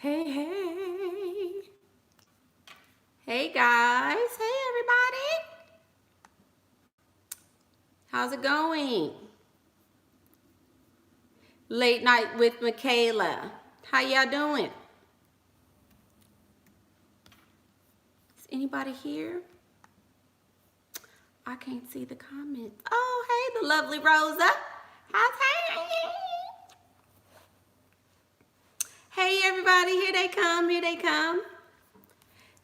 Hey, hey. Hey, guys. Hey, everybody. How's it going? Late night with Michaela. How y'all doing? Is anybody here? I can't see the comments. Oh, hey, the lovely Rosa. How's hey? Hey, everybody. Here they come. Here they come.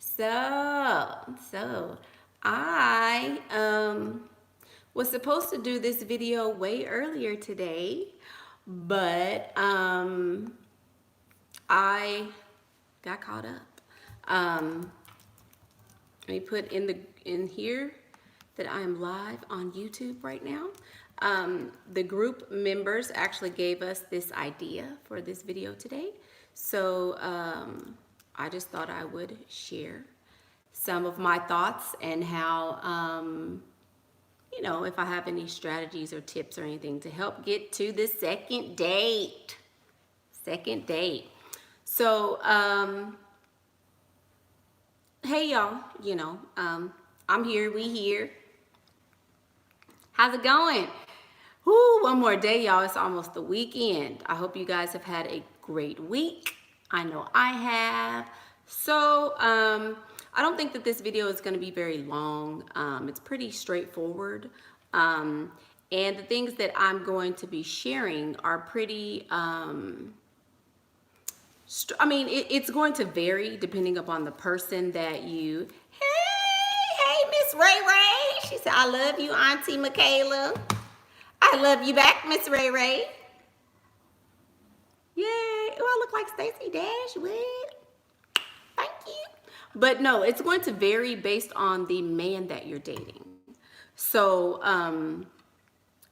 So I was supposed to do this video way earlier today, but I got caught up. Let me put in here that I am live on YouTube right now. The group members actually gave us this idea for this video today. So I just thought I would share some of my thoughts and how, you know, if I have any strategies or tips or anything to help get to the second date. Second date. So, hey y'all, you know, I'm here, we here. How's it going? Woo, one more day, y'all. It's almost the weekend. I hope you guys have had a great week. I know I have. So, I don't think that this video is going to be very long. It's pretty straightforward. And the things that I'm going to be sharing are pretty, it's going to vary depending upon the person that you, hey, Miss Ray Ray. She said, I love you, Auntie Michaela. I love you back, Miss Ray Ray. Yay. Oh, I look like Stacey Dashwood. Thank you. But no, it's going to vary based on the man that you're dating. So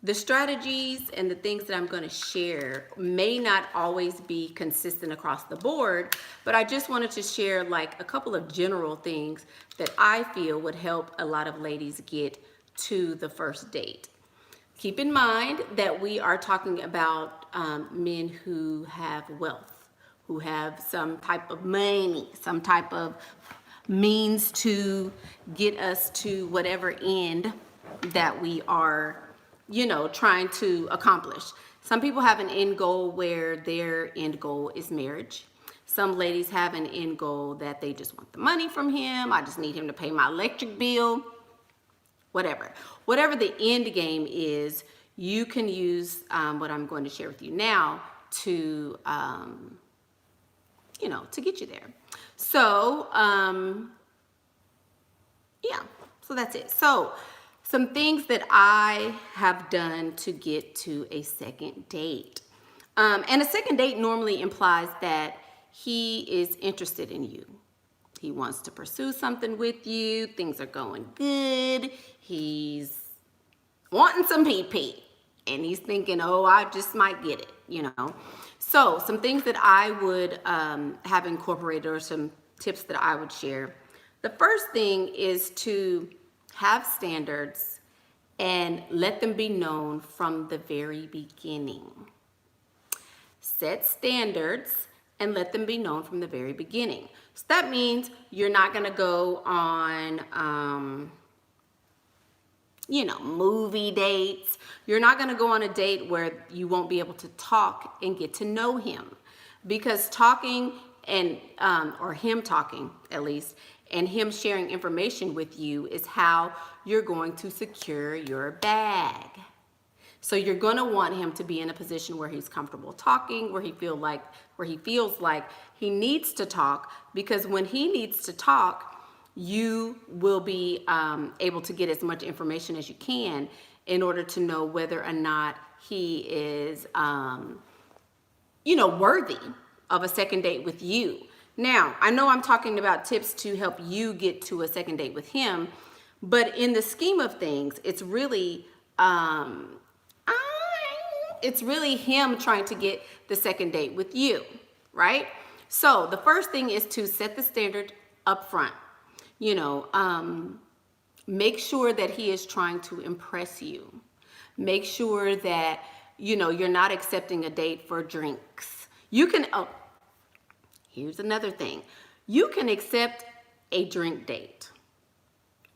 the strategies and the things that I'm going to share may not always be consistent across the board, but I just wanted to share like a couple of general things that I feel would help a lot of ladies get to the first date. Keep in mind that we are talking about men who have wealth, who have some type of money, some type of means to get us to whatever end that we are, you know, trying to accomplish. Some people have an end goal where their end goal is marriage. Some ladies have an end goal that they just want the money from him. I just need him to pay my electric bill. Whatever the end game is, you can use what I'm going to share with you now to, you know, to get you there. So, yeah, so that's it. So, some things that I have done to get to a second date. And a second date normally implies that he is interested in you. He wants to pursue something with you. Things are going good. He's wanting some PP. And he's thinking, oh, I just might get it, you know. So some things that I would have incorporated, or some tips that I would share. The first thing is to have standards and let them be known from the very beginning. Set standards and let them be known from the very beginning. So that means you're not going to go on, you know, movie dates. You're not going to go on a date where you won't be able to talk and get to know him. Because talking and, or him talking at least, and him sharing information with you is how you're going to secure your bag. So you're going to want him to be in a position where he's comfortable talking, where he feels like he needs to talk, because when he needs to talk, you will be able to get as much information as you can in order to know whether or not he is, you know, worthy of a second date with you. Now, I know I'm talking about tips to help you get to a second date with him, but in the scheme of things, it's really him trying to get the second date with you, right? So the first thing is to set the standard up front. You know, make sure that he is trying to impress you. Make sure that, you know, you're not accepting a date for drinks. You can, oh, here's another thing. You can accept a drink date,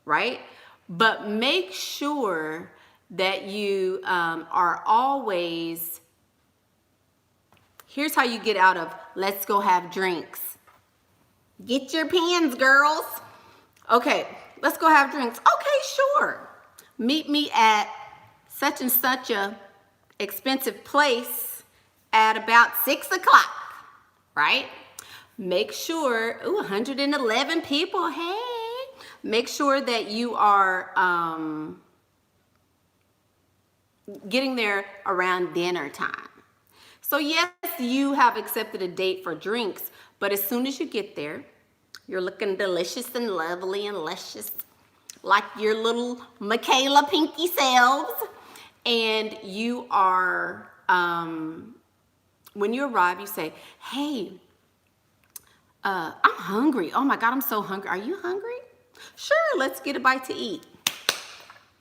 right? But make sure that you are always, here's how you get out of let's go have drinks. Get your pens, girls. Okay, let's go have drinks. Okay, sure. Meet me at such and such a expensive place at about 6 o'clock, right? Make sure, 111 people, hey. Make sure that you are getting there around dinner time. So yes, you have accepted a date for drinks, but as soon as you get there, you're looking delicious and lovely and luscious, like your little Michaela Pinky selves. And you are, when you arrive, you say, hey, I'm hungry. Oh my God, I'm so hungry. Are you hungry? Sure, let's get a bite to eat.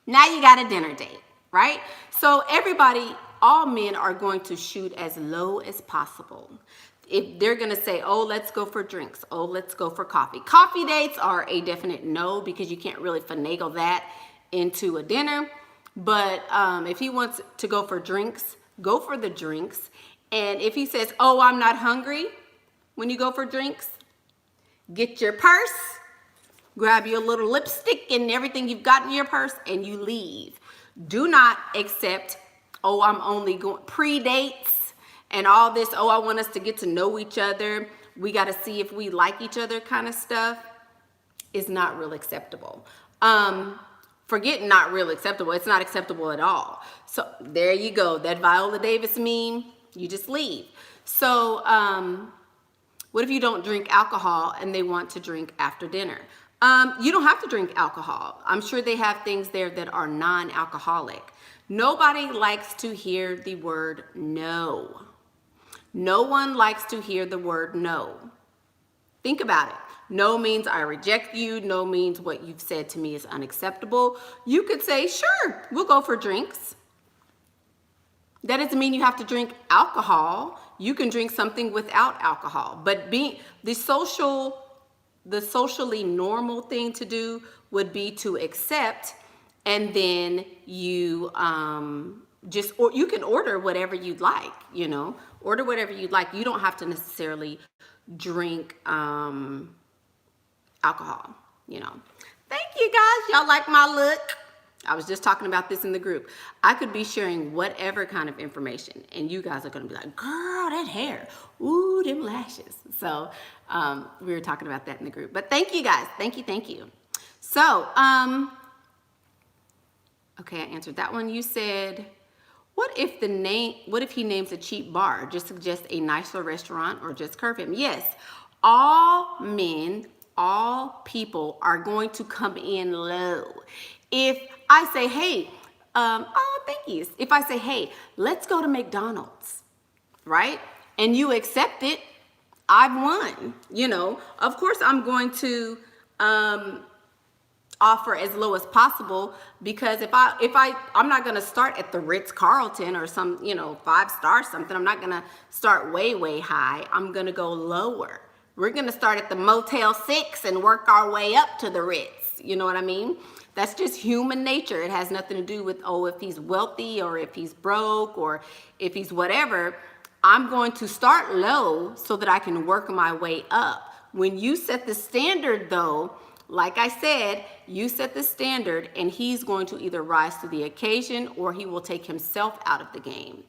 Now you got a dinner date, right? So everybody, all men are going to shoot as low as possible. If they're gonna say, oh, let's go for drinks, oh, let's go for coffee. Coffee dates are a definite no, because you can't really finagle that into a dinner. But if he wants to go for drinks, go for the drinks. And if he says, oh, I'm not hungry, when you go for drinks, get your purse, grab your little lipstick and everything you've got in your purse, and you leave. Do not accept, oh, I'm only going, pre-dates and all this, oh, I want us to get to know each other, we got to see if we like each other kind of stuff is not real acceptable. Forget not real acceptable. It's not acceptable at all. So there you go. That Viola Davis meme, you just leave. So what if you don't drink alcohol and they want to drink after dinner? You don't have to drink alcohol. I'm sure they have things there that are non-alcoholic. Nobody likes to hear the word no. No one likes to hear the word no. Think about it. No means I reject you. No means what you've said to me is unacceptable. You could say, sure, we'll go for drinks. That doesn't mean you have to drink alcohol. You can drink something without alcohol. But being the socially normal thing to do would be to accept, and then you or you can order whatever you'd like, you know, order whatever you'd like. You don't have to necessarily drink alcohol, you know. Thank you guys. Y'all like my look? I was just talking about this in the group. I could be sharing whatever kind of information, and you guys are going to be like, girl, that hair, ooh, them lashes. So we were talking about that in the group. But thank you guys. Thank you. So, okay, I answered that one. You said, what if he names a cheap bar? Just suggest a nicer restaurant or just curve him? Yes, all men, all people are going to come in low. If I say, hey, oh, thank you. If I say, hey, let's go to McDonald's, right? And you accept it, I've won. You know, of course I'm going to offer as low as possible, because I'm not going to start at the Ritz-Carlton or some, you know, 5-star something. I'm not going to start way high. I'm going to go lower. We're going to start at the Motel 6 and work our way up to the Ritz. You know what I mean? That's just human nature. It has nothing to do with, oh, if he's wealthy or if he's broke or if he's whatever. I'm going to start low so that I can work my way up. When you set the standard, though, like I said, you set the standard, and he's going to either rise to the occasion or he will take himself out of the game.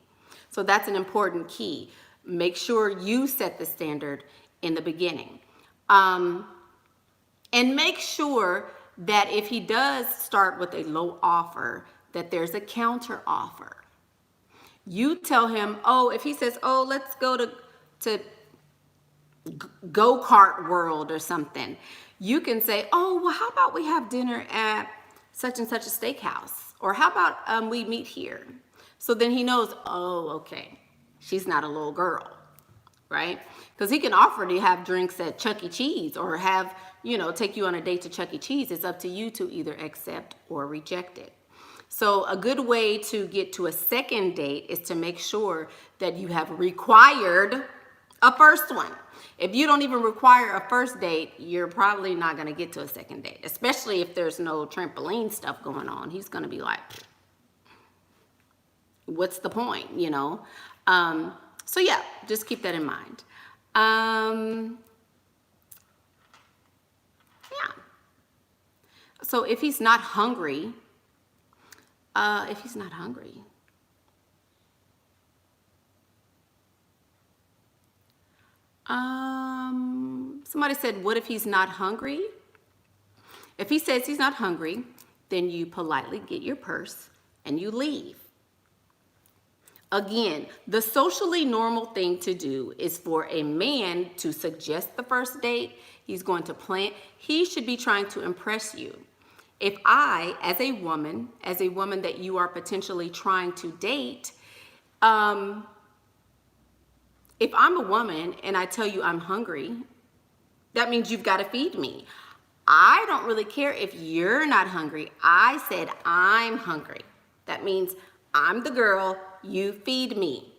So that's an important key. Make sure you set the standard in the beginning. And make sure that if he does start with a low offer, that there's a counter offer. You tell him, oh, if he says, oh, let's go to go-kart world or something, you can say, oh, well, how about we have dinner at such and such a steakhouse? Or how about we meet here? So then he knows, oh, okay, she's not a little girl, right? Because he can offer to have drinks at Chuck E. Cheese or have, you know, take you on a date to Chuck E. Cheese. It's up to you to either accept or reject it. So a good way to get to a second date is to make sure that you have required A first one. If you don't even require a first date, you're probably not going to get to a second date, especially if there's no trampoline stuff going on. He's going to be like, what's the point, you know? So yeah, just keep that in mind. Yeah. So if he's not hungry, somebody said, what if he's not hungry? If he says he's not hungry, then you politely get your purse and you leave. Again, the socially normal thing to do is for a man to suggest the first date. He's going to plan. He should be trying to impress you. If I, as a woman that you are potentially trying to date, if I'm a woman and I tell you I'm hungry, that means you've got to feed me. I don't really care if you're not hungry. I said I'm hungry. That means I'm the girl, you feed me.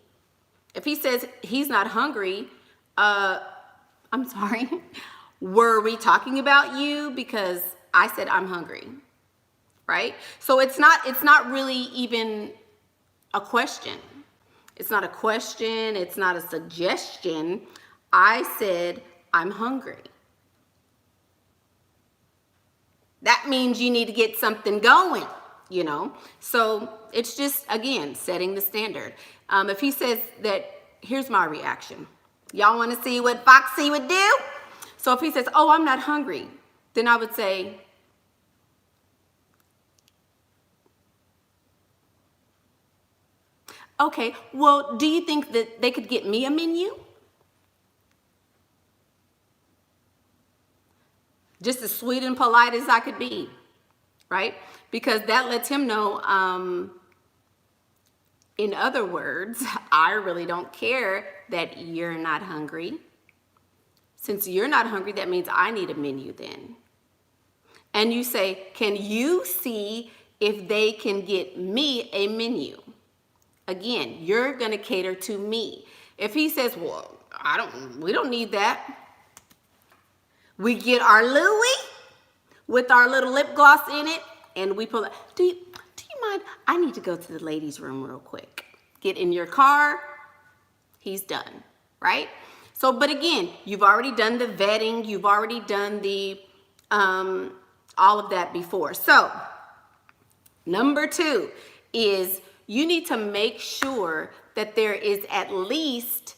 If he says he's not hungry, I'm sorry, were we talking about you because I said I'm hungry, right? So it's not really even a question. It's not a question, it's not a suggestion. I said I'm hungry. That means you need to get something going, you know? So it's just, again, setting the standard. If he says that, here's my reaction. Y'all want to see what Foxy would do? So if he says, oh, I'm not hungry, then I would say, okay, well, do you think that they could get me a menu? Just as sweet and polite as I could be, right? Because that lets him know, in other words, I really don't care that you're not hungry. Since you're not hungry, that means I need a menu then. And you say, can you see if they can get me a menu? Again, you're gonna cater to me. If he says, well, we don't need that. We get our Louis with our little lip gloss in it, and we pull it. Do you mind? I need to go to the ladies' room real quick. Get in your car. He's done, right? So, but again, you've already done the vetting. You've already done the all of that before. So, number 2 is you need to make sure that there is at least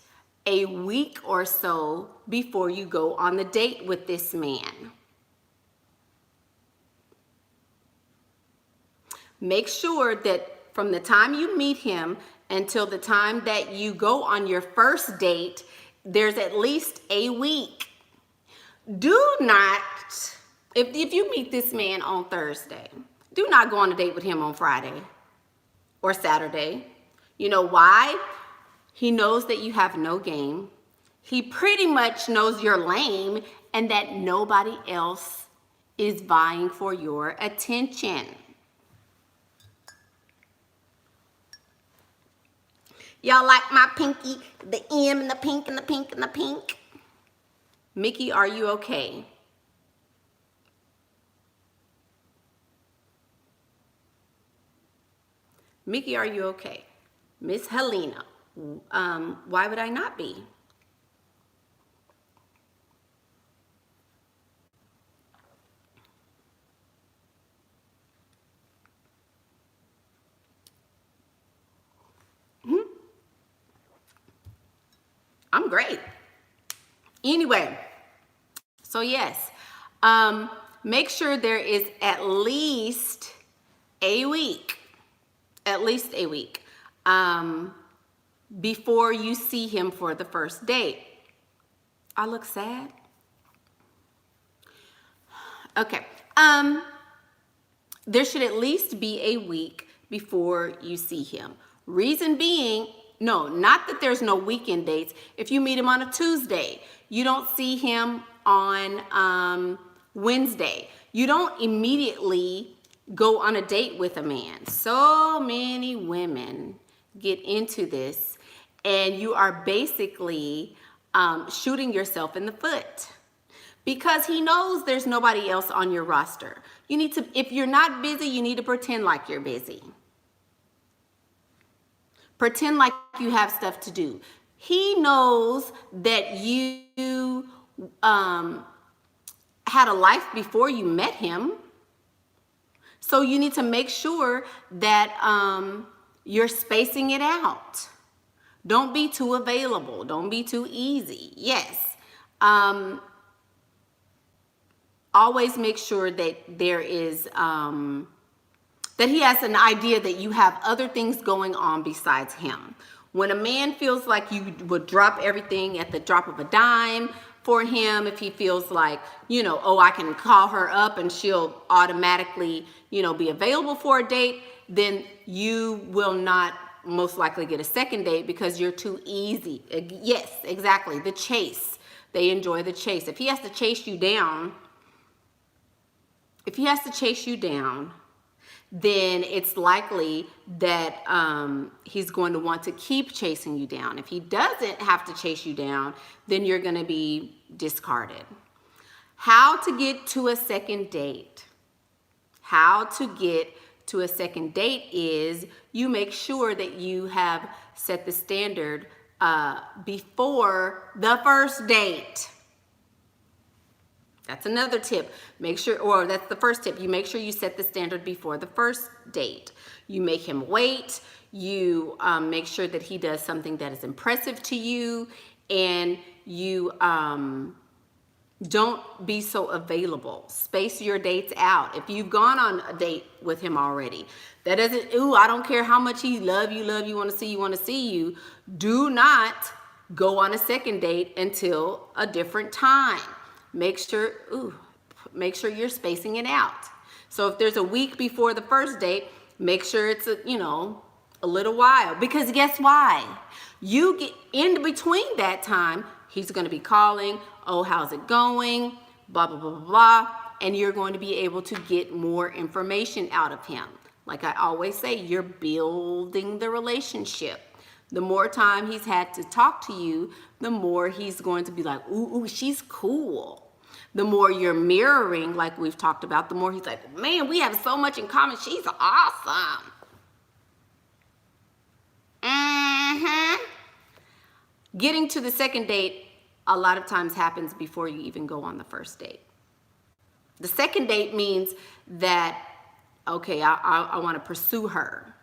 a week or so before you go on the date with this man. Make sure that from the time you meet him until the time that you go on your first date, there's at least a week. Do not, if you meet this man on Thursday, do not go on a date with him on Friday or Saturday. You know why? He knows that you have no game. He pretty much knows you're lame and that nobody else is vying for your attention. Y'all like my pinky, the M and the pink and the pink and the pink? Mickey, are you okay? Mickey, are you okay? Miss Helena, why would I not be? I'm great. Anyway, so yes, make sure there is at least a week, before you see him for the first date. I look sad. Okay, there should at least be a week before you see him. Reason being, no, not that there's no weekend dates. If you meet him on a Tuesday, you don't see him on Wednesday. You don't immediately go on a date with a man. So many women get into this, and you are basically shooting yourself in the foot, because he knows there's nobody else on your roster. You need to, if you're not busy, you need to pretend like you're busy. Pretend like you have stuff to do. He knows that you had a life before you met him. So you need to make sure that you're spacing it out. Don't be too available. Don't be too easy. Yes. Always make sure that there is, that he has an idea that you have other things going on besides him. When a man feels like you would drop everything at the drop of a dime for him, if he feels like, you know, oh, I can call her up and she'll automatically, you know, be available for a date, then you will not most likely get a second date because you're too easy. Yes, exactly. The chase. They enjoy the chase. If he has to chase you down, then it's likely that he's going to want to keep chasing you down. If he doesn't have to chase you down, then you're going to be discarded. How to get to a second date. How to get to a second date is you make sure that you have set the standard before the first date. That's another tip. Make sure, or that's the first tip. You make sure you set the standard before the first date. You make him wait. You make sure that he does something that is impressive to you, and you don't be so available. Space your dates out. If you've gone on a date with him already, that doesn't, I don't care how much he love you, want to see you. Do not go on a second date until a different time. Make sure you're spacing it out. So if there's a week before the first date, make sure it's a little while, because guess why? You get in between that time, he's going to be calling, oh, how's it going? Blah, blah, blah, blah, blah. And you're going to be able to get more information out of him. Like I always say, you're building the relationship. The more time he's had to talk to you, the more he's going to be like, ooh, she's cool. The more you're mirroring, like we've talked about, the more he's like, man, we have so much in common. She's awesome. Getting to the second date a lot of times happens before you even go on the first date. The second date means that, okay, I want to pursue her.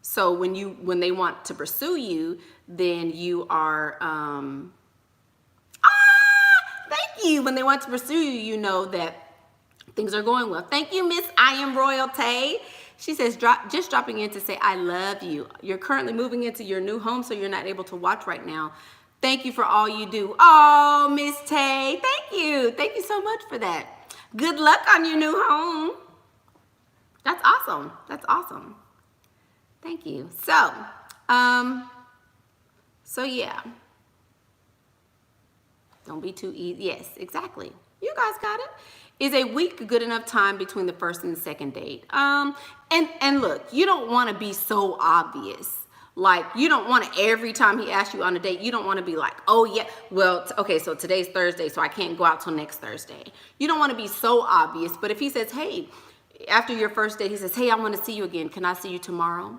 So when they want to pursue you, then you are, thank you. When they want to pursue you, you know that things are going well. Thank you, Miss I Am Royalty. She says, just dropping in to say, I love you. You're currently moving into your new home, so you're not able to watch right now. Thank you for all you do. Oh, Miss Tay, thank you. Thank you so much for that. Good luck on your new home. That's awesome. That's awesome. Thank you. So yeah. Don't be too easy. Yes, exactly. You guys got it. Is a week good enough time between the first and the second date? And look, you don't want to be so obvious. Like, you don't want to, every time he asks you on a date, you don't want to be like, oh yeah, well, okay, so today's Thursday, so I can't go out till next Thursday. You don't want to be so obvious. But if he says, hey, after your first date, he says, hey, I want to see you again. Can I see you tomorrow?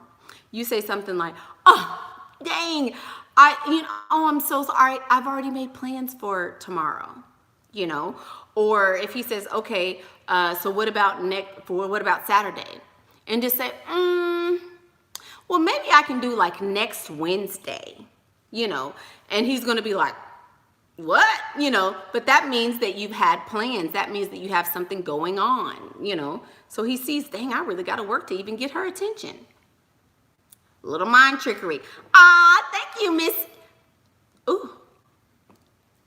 You say something like, oh, dang, I'm so sorry. I've already made plans for tomorrow, Or if he says, okay, so what about Saturday? And just say, well, maybe I can do like next Wednesday, And he's going to be like, what? But that means that you've had plans. That means that you have something going on, So he sees, dang, I really got to work to even get her attention. Little mind trickery. Thank you,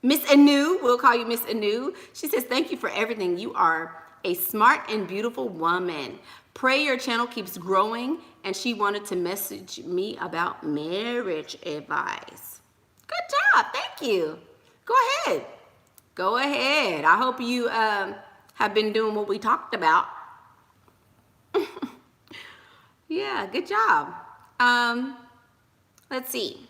Miss Anu. We'll call you Miss Anu. She says, thank you for everything. You are a smart and beautiful woman. Pray your channel keeps growing. And she wanted to message me about marriage advice. Good job. Thank you. Go ahead. Go ahead. I hope you have been doing what we talked about. Yeah, good job. Let's see.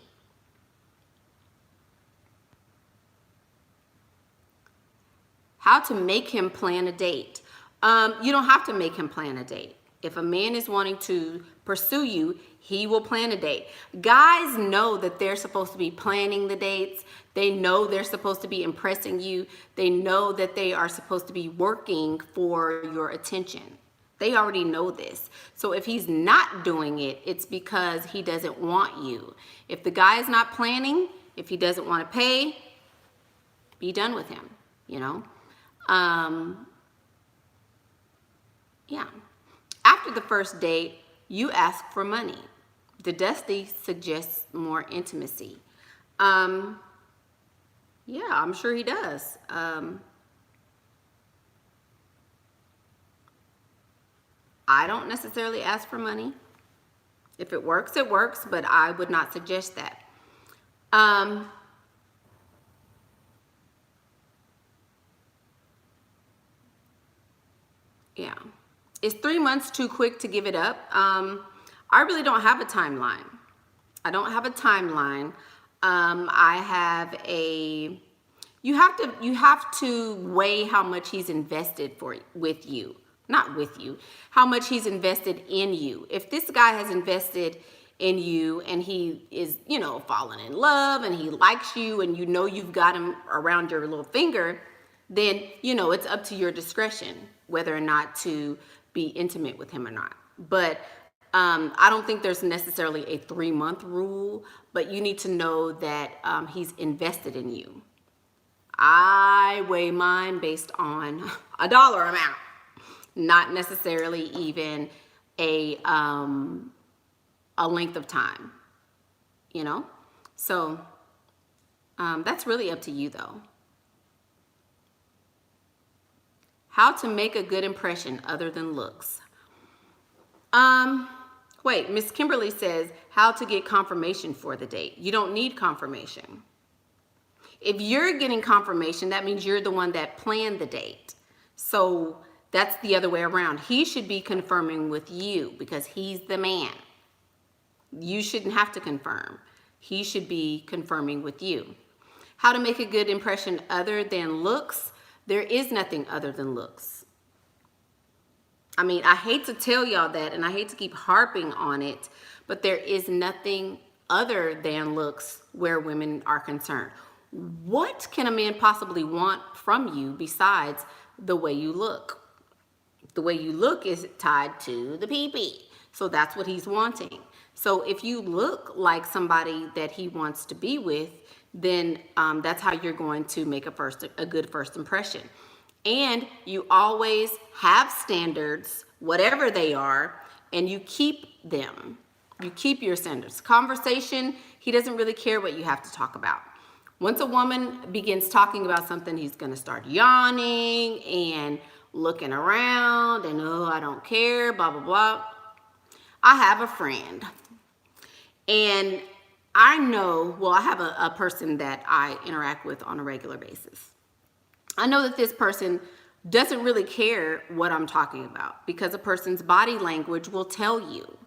How to make him plan a date. You don't have to make him plan a date. If a man is wanting to pursue you, he will plan a date. Guys know that they're supposed to be planning the dates. They know they're supposed to be impressing you. They know that they are supposed to be working for your attention. They already know this. So if he's not doing it, it's because he doesn't want you. If the guy is not planning, if he doesn't want to pay, be done with him, you know? Yeah. After the first date, you ask for money. The Dusty suggests more intimacy. Yeah, I'm sure he does. I don't necessarily ask for money. If it works, it works, but I would not suggest that. Yeah. Is 3 months too quick to give it up? I really don't have a timeline. I don't have a timeline. I have a, you have to weigh how much he's invested with you. Not with you, how much he's invested in you. If this guy has invested in you and he is, you know, falling in love and he likes you and you know you've got him around your little finger, then, you know, it's up to your discretion whether or not to be intimate with him or not. But I don't think there's necessarily a 3-month rule, but you need to know that he's invested in you. I weigh mine based on a dollar amount, not necessarily even a length of time, you know? So that's really up to you though. How to make a good impression other than looks. Wait, Miss Kimberly says, how to get confirmation for the date. You don't need confirmation. If you're getting confirmation, that means you're the one that planned the date. So that's the other way around. He should be confirming with you because he's the man. You shouldn't have to confirm. He should be confirming with you. How to make a good impression other than looks. There is nothing other than looks. I mean, I hate to tell y'all that and I hate to keep harping on it, but there is nothing other than looks where women are concerned. What can a man possibly want from you besides the way you look? The way you look is tied to the pee-pee. So that's what he's wanting. So if you look like somebody that he wants to be with, then that's how you're going to make a good first impression. And you always have standards, whatever they are, and you keep them. You keep your standards. Conversation, he doesn't really care what you have to talk about. Once a woman begins talking about something, he's going to start yawning and looking around and, oh, I don't care, blah, blah, blah. I have a friend and I know, well, I have a person that I interact with on a regular basis. I know that this person doesn't really care what I'm talking about because a person's body language will tell you.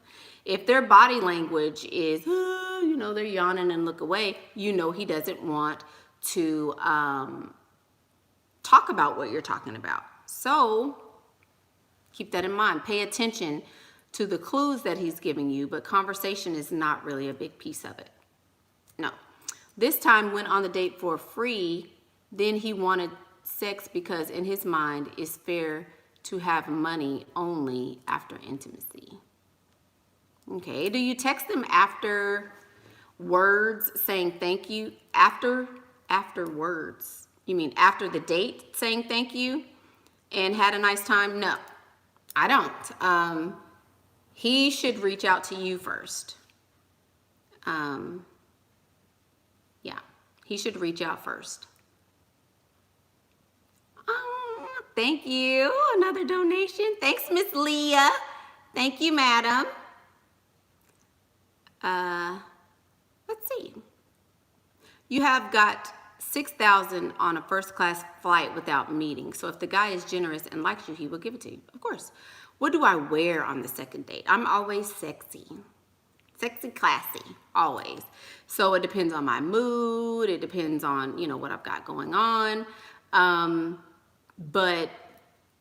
If their body language is, you know, they're yawning and look away, you know he doesn't want to talk about what you're talking about. So keep that in mind. Pay attention to the clues that he's giving you, but conversation is not really a big piece of it. No. This time went on the date for free, then he wanted sex because in his mind it's fair to have money only after intimacy. Okay, do you text them after words saying thank you? After words? You mean after the date saying thank you and had a nice time? No, I don't. He should reach out to you first. Yeah, he should reach out first. Thank you. Another donation. Thanks, Miss Leah. Thank you, madam. Let's see. You have got 6,000 on a first class flight without meeting. So if the guy is generous and likes you, he will give it to you. Of course. What do I wear on the second date? I'm always sexy. Sexy, classy, always. So it depends on my mood. It depends on, you know, what I've got going on. But,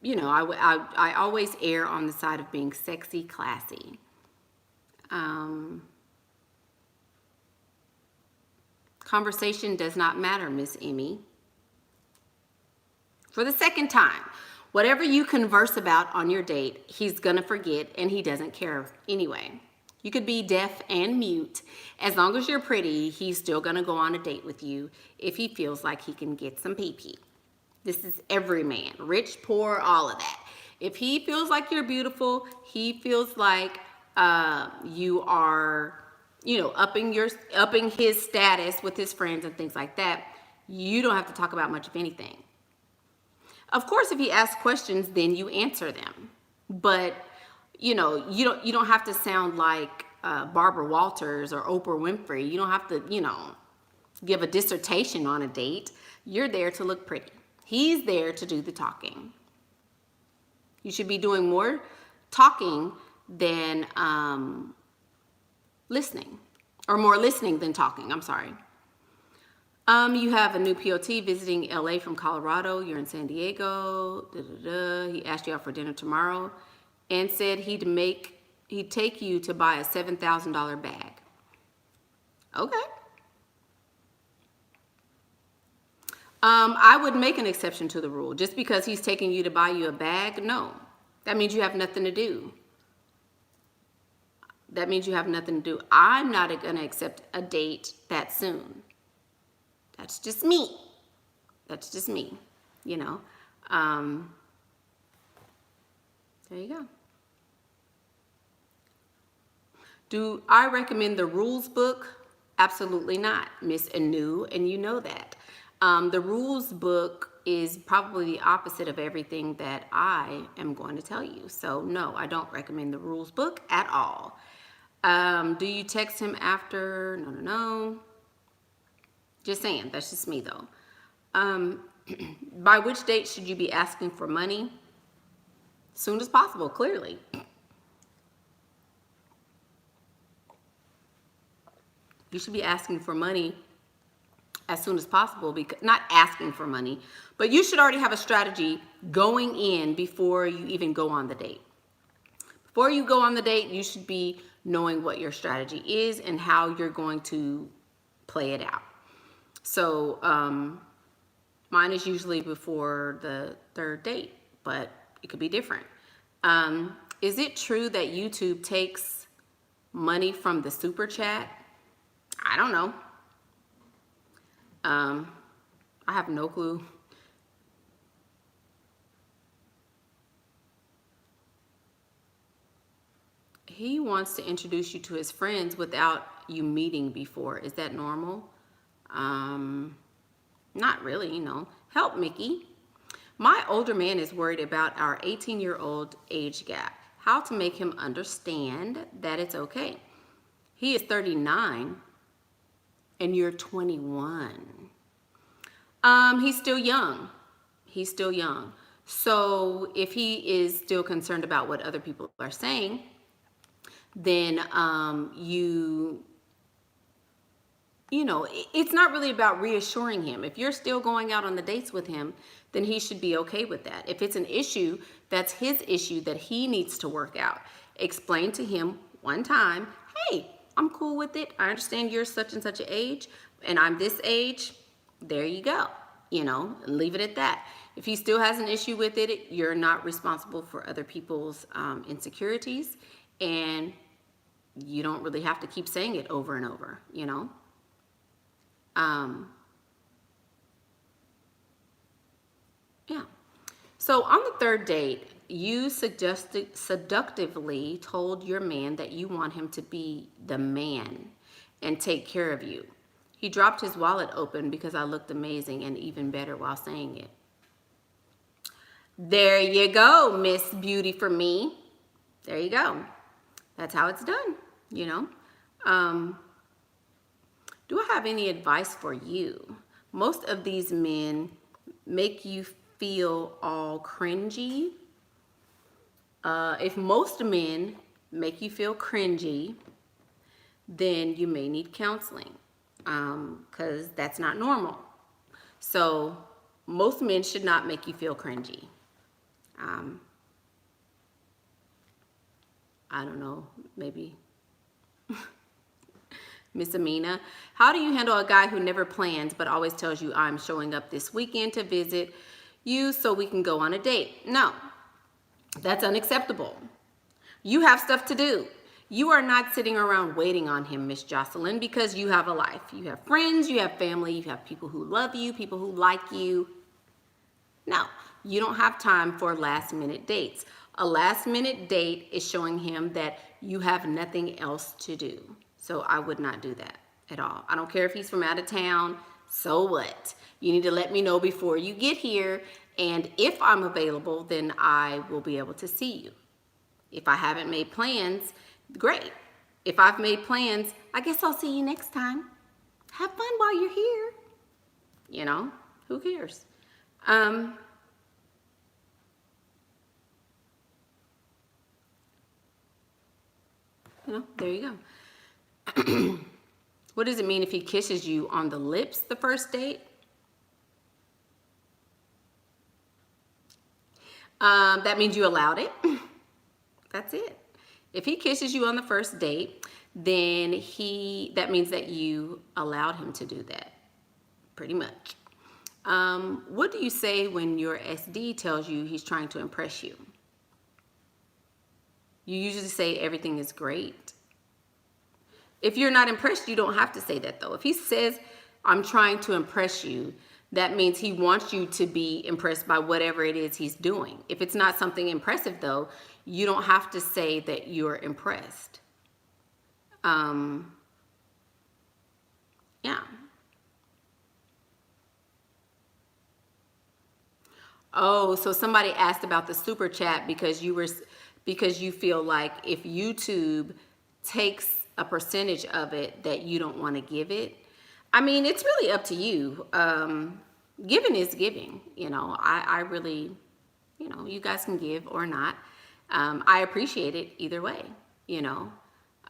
you know, I always err on the side of being sexy, classy. Conversation does not matter, Miss Emmy. For the second time, whatever you converse about on your date, he's gonna forget and he doesn't care anyway. You could be deaf and mute. As long as you're pretty, he's still gonna go on a date with you if he feels like he can get some pee-pee. This is every man, rich, poor, all of that. If he feels like you're beautiful, he feels like you are, you know, upping his status with his friends and things like that, you don't have to talk about much of anything. Of course, if he asks questions, then you answer them. But you know, you don't have to sound like Barbara Walters or Oprah Winfrey. You don't have to, you know, give a dissertation on a date. You're there to look pretty. He's there to do the talking. You should be doing more talking than listening, or more listening than talking. I'm sorry. You have a new POT visiting LA from Colorado. You're in San Diego. He asked you out for dinner tomorrow and said he'd take you to buy a $7,000 bag. Okay. I would make an exception to the rule. Just because he's taking you to buy you a bag, no. That means you have nothing to do. That means you have nothing to do. I'm not going to accept a date that soon. That's just me. That's just me, you know. There you go. Do I recommend the rules book? Absolutely not, Miss Anu, and you know that. The rules book is probably the opposite of everything that I am going to tell you. So no, I don't recommend the rules book at all. Do you text him after? No. Just saying, that's just me though. By which date should you be asking for money? Soon as possible, clearly. You should be asking for money as soon as possible, because not asking for money, but you should already have a strategy going in before you even go on the date. Before you go on the date, you should be knowing what your strategy is and how you're going to play it out. So mine is usually before the third date, but it could be different. Is it true that YouTube takes money from the super chat? I don't know. I have no clue. He wants to introduce you to his friends without you meeting before. Is that normal? Not really, no. Help, Mickey. My older man is worried about our 18-year-old age gap. How to make him understand that it's okay. He is 39 and you're 21. He's still young. He's still young. So if he is still concerned about what other people are saying, then you know, it's not really about reassuring him. If you're still going out on the dates with him, then he should be okay with that. If it's an issue, that's his issue that he needs to work out. Explain to him one time, hey, I'm cool with it. I understand you're such and such an age, and I'm this age. There you go. You know, leave it at that. If he still has an issue with it, you're not responsible for other people's insecurities, and you don't really have to keep saying it over and over, you know. Yeah. So on the third date, you seductively told your man that you want him to be the man and take care of you. He dropped his wallet open because I looked amazing and even better while saying it. There you go, Miss Beauty for Me. There you go. That's how it's done, you know. Do I have any advice for you? Most of these men make you feel all cringy. If most men make you feel cringy, then you may need counseling, because that's not normal. So most men should not make you feel cringy. I don't know, maybe. Miss Amina, how do you handle a guy who never plans but always tells you, I'm showing up this weekend to visit you so we can go on a date? No, that's unacceptable. You have stuff to do. You are not sitting around waiting on him, Miss Jocelyn, because you have a life. You have friends, you have family, you have people who love you, people who like you. No, you don't have time for last minute dates. A last minute date is showing him that you have nothing else to do. So I would not do that at all. I don't care if he's from out of town. So what? You need to let me know before you get here. And if I'm available, then I will be able to see you. If I haven't made plans, great. If I've made plans, I guess I'll see you next time. Have fun while you're here. You know, who cares? You know, there you go. What does it mean if he kisses you on the lips the first date? That means you allowed it. That's it. If he kisses you on the first date, then that means that you allowed him to do that, pretty much. What do you say when your SD tells you he's trying to impress you? You usually say everything is great. If you're not impressed, you don't have to say that though. If he says, I'm trying to impress you, that means he wants you to be impressed by whatever it is he's doing. If it's not something impressive though, you don't have to say that you're impressed. Yeah. Oh, so somebody asked about the super chat because you feel like if YouTube takes a percentage of it that you don't want to give it. I mean, it's really up to you. Giving is giving, you know. I really, you know, you guys can give or not. I appreciate it either way, you know.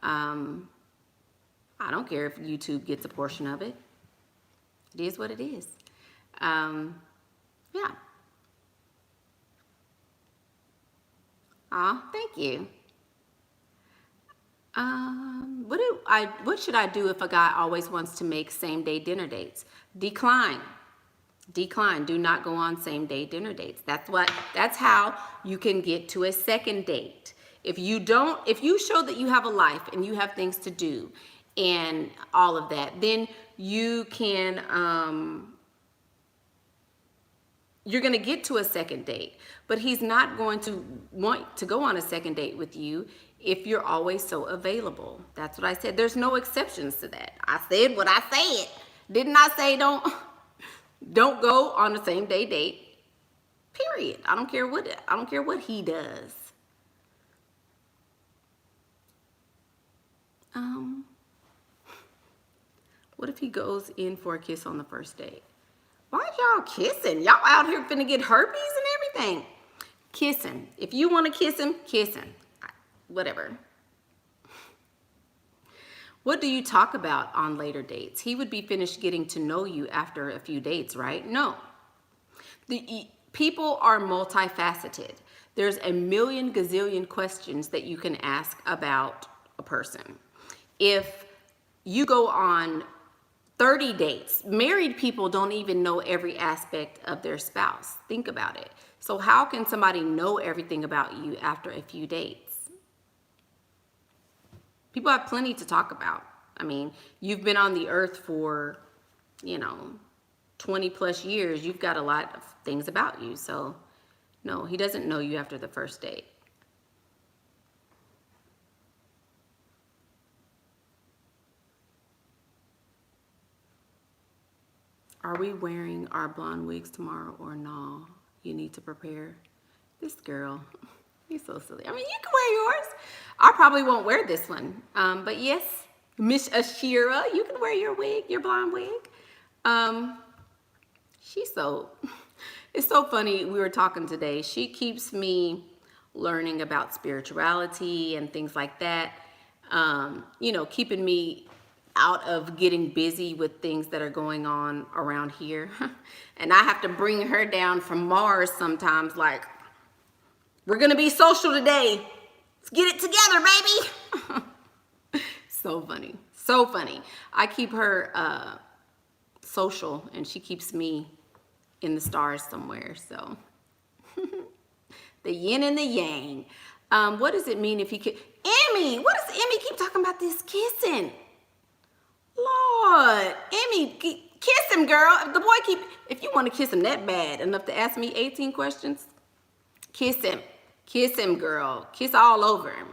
I don't care if YouTube gets a portion of it. It is what it is. Yeah. Aw, thank you. What should I do if a guy always wants to make same-day dinner dates? Decline. Decline. Do not go on same-day dinner dates. That's how you can get to a second date. If you show that you have a life and you have things to do and all of that, then you can you're going to get to a second date, but he's not going to want to go on a second date with you if you're always so available. That's what I said. There's no exceptions to that. I said what I said. Didn't I say don't go on the same day date? Period. I don't care what he does. What if he goes in for a kiss on the first date? Why y'all kissing? Y'all out here finna get herpes and everything. Kissing. If you want to kiss him, kiss him. Whatever. What do you talk about on later dates? He would be finished getting to know you after a few dates, right? No. People are multifaceted. There's a million gazillion questions that you can ask about a person. If you go on 30 dates, married people don't even know every aspect of their spouse. Think about it. So how can somebody know everything about you after a few dates? People have plenty to talk about. I mean, you've been on the earth for, 20 plus years. You've got a lot of things about you. So no, he doesn't know you after the first date. Are we wearing our blonde wigs tomorrow or no? You need to prepare. This girl, you're so silly. I mean, you can wear yours. I probably won't wear this one. But yes, Miss Ashira, you can wear your wig, your blonde wig. It's so funny. We were talking today. She keeps me learning about spirituality and things like that. Keeping me out of getting busy with things that are going on around here. And I have to bring her down from Mars sometimes, like, we're gonna be social today. Let's get it together, baby. So funny, so funny. I keep her social and she keeps me in the stars somewhere, so. The yin and the yang. What does it mean if you could? Emmy, what does Emmy keep talking about this kissing? Lord, Emmy, kiss him, girl. If the boy if you want to kiss him that bad enough to ask me 18 questions, kiss him. Kiss him, girl. Kiss all over him.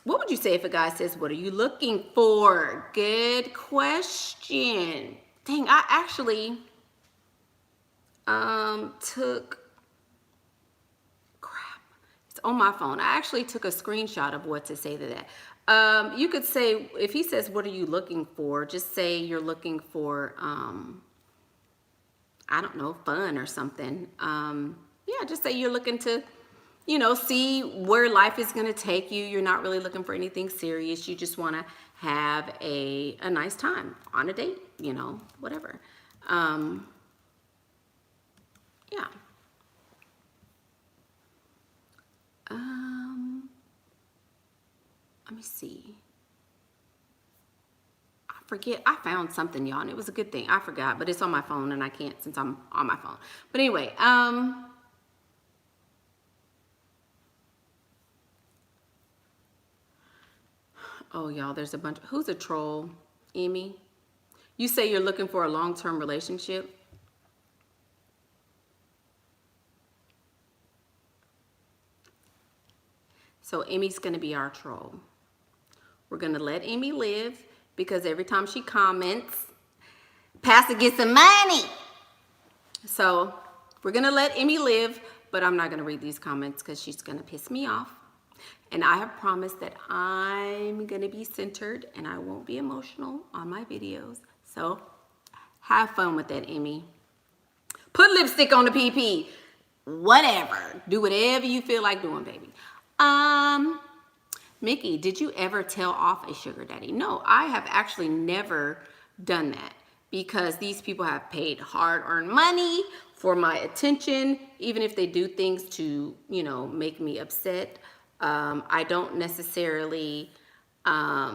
What would you say if a guy says, what are you looking for? Good question. Dang, I actually it's on my phone. I actually took a screenshot of what to say to that. You could say, if he says, what are you looking for? Just say you're looking for, I don't know, fun or something. Yeah, just say you're looking to, you know, see where life is going to take you. You're not really looking for anything serious. You just want to have a nice time on a date, you know, whatever. Yeah. Let me see. I forget. I found something, y'all, and it was a good thing. I forgot, but it's on my phone, and I can't since I'm on my phone. But anyway, oh, y'all, there's a bunch. Who's a troll? Emmy? You say you're looking for a long-term relationship? So Emmy's going to be our troll. We're going to let Emmy live because every time she comments, Pastor gets some money. So we're going to let Emmy live, but I'm not going to read these comments because she's going to piss me off. And I have promised that I'm going to be centered and I won't be emotional on my videos. So have fun with that, Emmy. Put lipstick on the PP. Whatever. Do whatever you feel like doing, baby. Mickey, did you ever tell off a sugar daddy? No, I have actually never done that because these people have paid hard-earned money for my attention, even if they do things to, you know, make me upset. I don't necessarily, I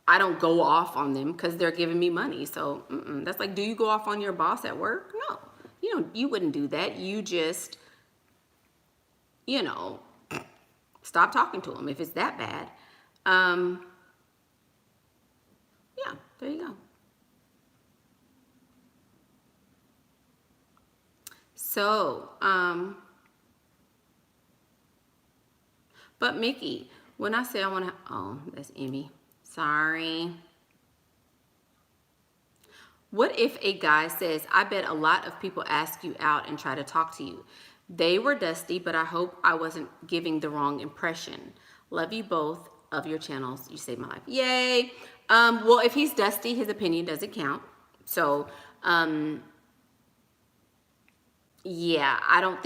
don't go off on them because they're giving me money. So that's like, do you go off on your boss at work? No, you wouldn't do that. You just, you know, stop talking to them if it's that bad. Yeah, there you go. So, but Mickey, when I say I want to, oh, that's Emmy. Sorry. What if a guy says, I bet a lot of people ask you out and try to talk to you. They were dusty, but I hope I wasn't giving the wrong impression. Love you both of your channels. You saved my life. Yay. Well, if he's dusty, his opinion doesn't count. So, yeah, I don't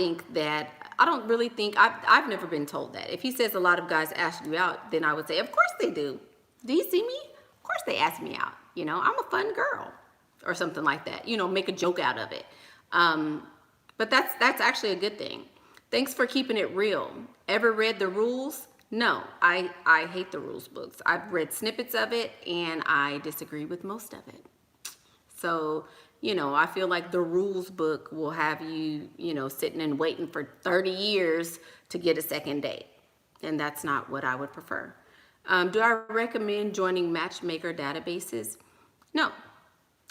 really think, I've never been told that. If he says a lot of guys ask you out, then I would say, of course they do. Do you see me? Of course they ask me out. You know, I'm a fun girl or something like that. You know, make a joke out of it. But that's actually a good thing. Thanks for keeping it real. Ever read the rules? No, I hate the rules books. I've read snippets of it and I disagree with most of it. So, you know, I feel like the rules book will have you, you know, sitting and waiting for 30 years to get a second date. And that's not what I would prefer. Do I recommend joining matchmaker databases? No,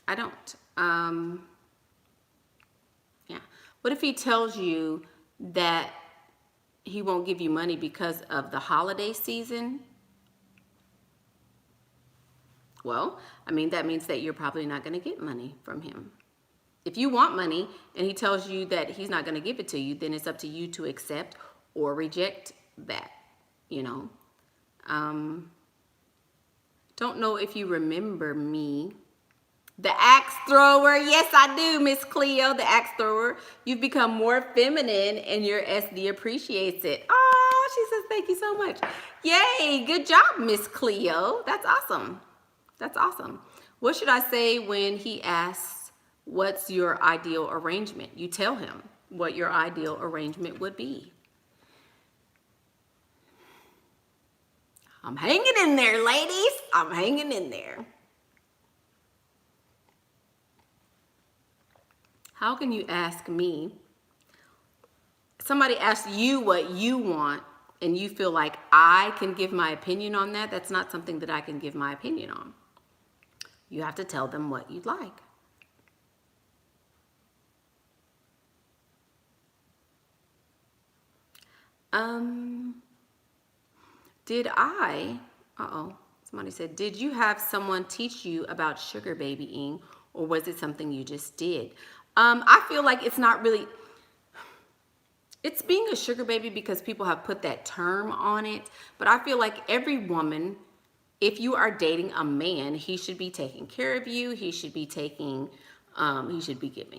I don't. Yeah. What if he tells you that he won't give you money because of the holiday season? Well, I mean, that means that you're probably not going to get money from him. If you want money and he tells you that he's not going to give it to you, then it's up to you to accept or reject that, you know. Don't know if you remember me. The axe thrower. Yes, I do, Miss Cleo, the axe thrower. You've become more feminine and your SD appreciates it. Oh, she says thank you so much. Yay, good job, Miss Cleo. That's awesome. That's awesome. What should I say when he asks, what's your ideal arrangement? You tell him what your ideal arrangement would be. I'm hanging in there, ladies. I'm hanging in there. How can you ask me? Somebody asks you what you want and you feel like I can give my opinion on that. That's not something that I can give my opinion on. You have to tell them what you'd like. Somebody said, did you have someone teach you about sugar babying, or was it something you just did? I feel like it's not really, it's being a sugar baby because people have put that term on it, but I feel like every woman, if you are dating a man, he should be taking care of you, he should be giving